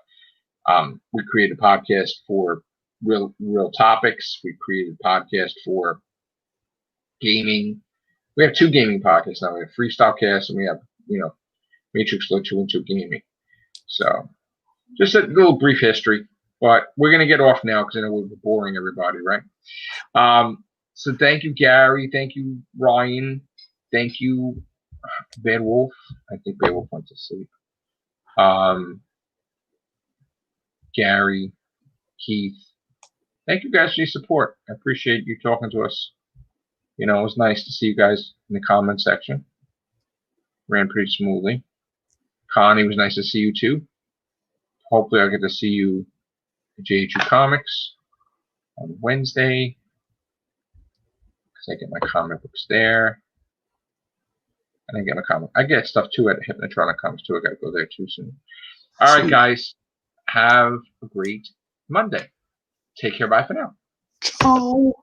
We created a podcast for real topics. We created a podcast for gaming. We have 2 gaming podcasts now. We have Freestyle Cast, and we have Matrix Lord 212 Gaming. So just a little brief history, but we're gonna get off now because I know we're boring everybody, right? So thank you, Gary. Thank you, Ryan. Thank you, Bad Wolf. I think Bad Wolf went to sleep. Gary, Keith. Thank you guys for your support. I appreciate you talking to us. You know, it was nice to see you guys in the comment section. Ran pretty smoothly. Connie, was nice to see you too. Hopefully I'll get to see you at JHU Comics on Wednesday. Because I get my comic books there. I didn't get my comic. I get stuff too at Hypnotronic Comics too. I gotta go there too soon. All right, guys. Have a great Monday. Take care. Bye for now. Ciao.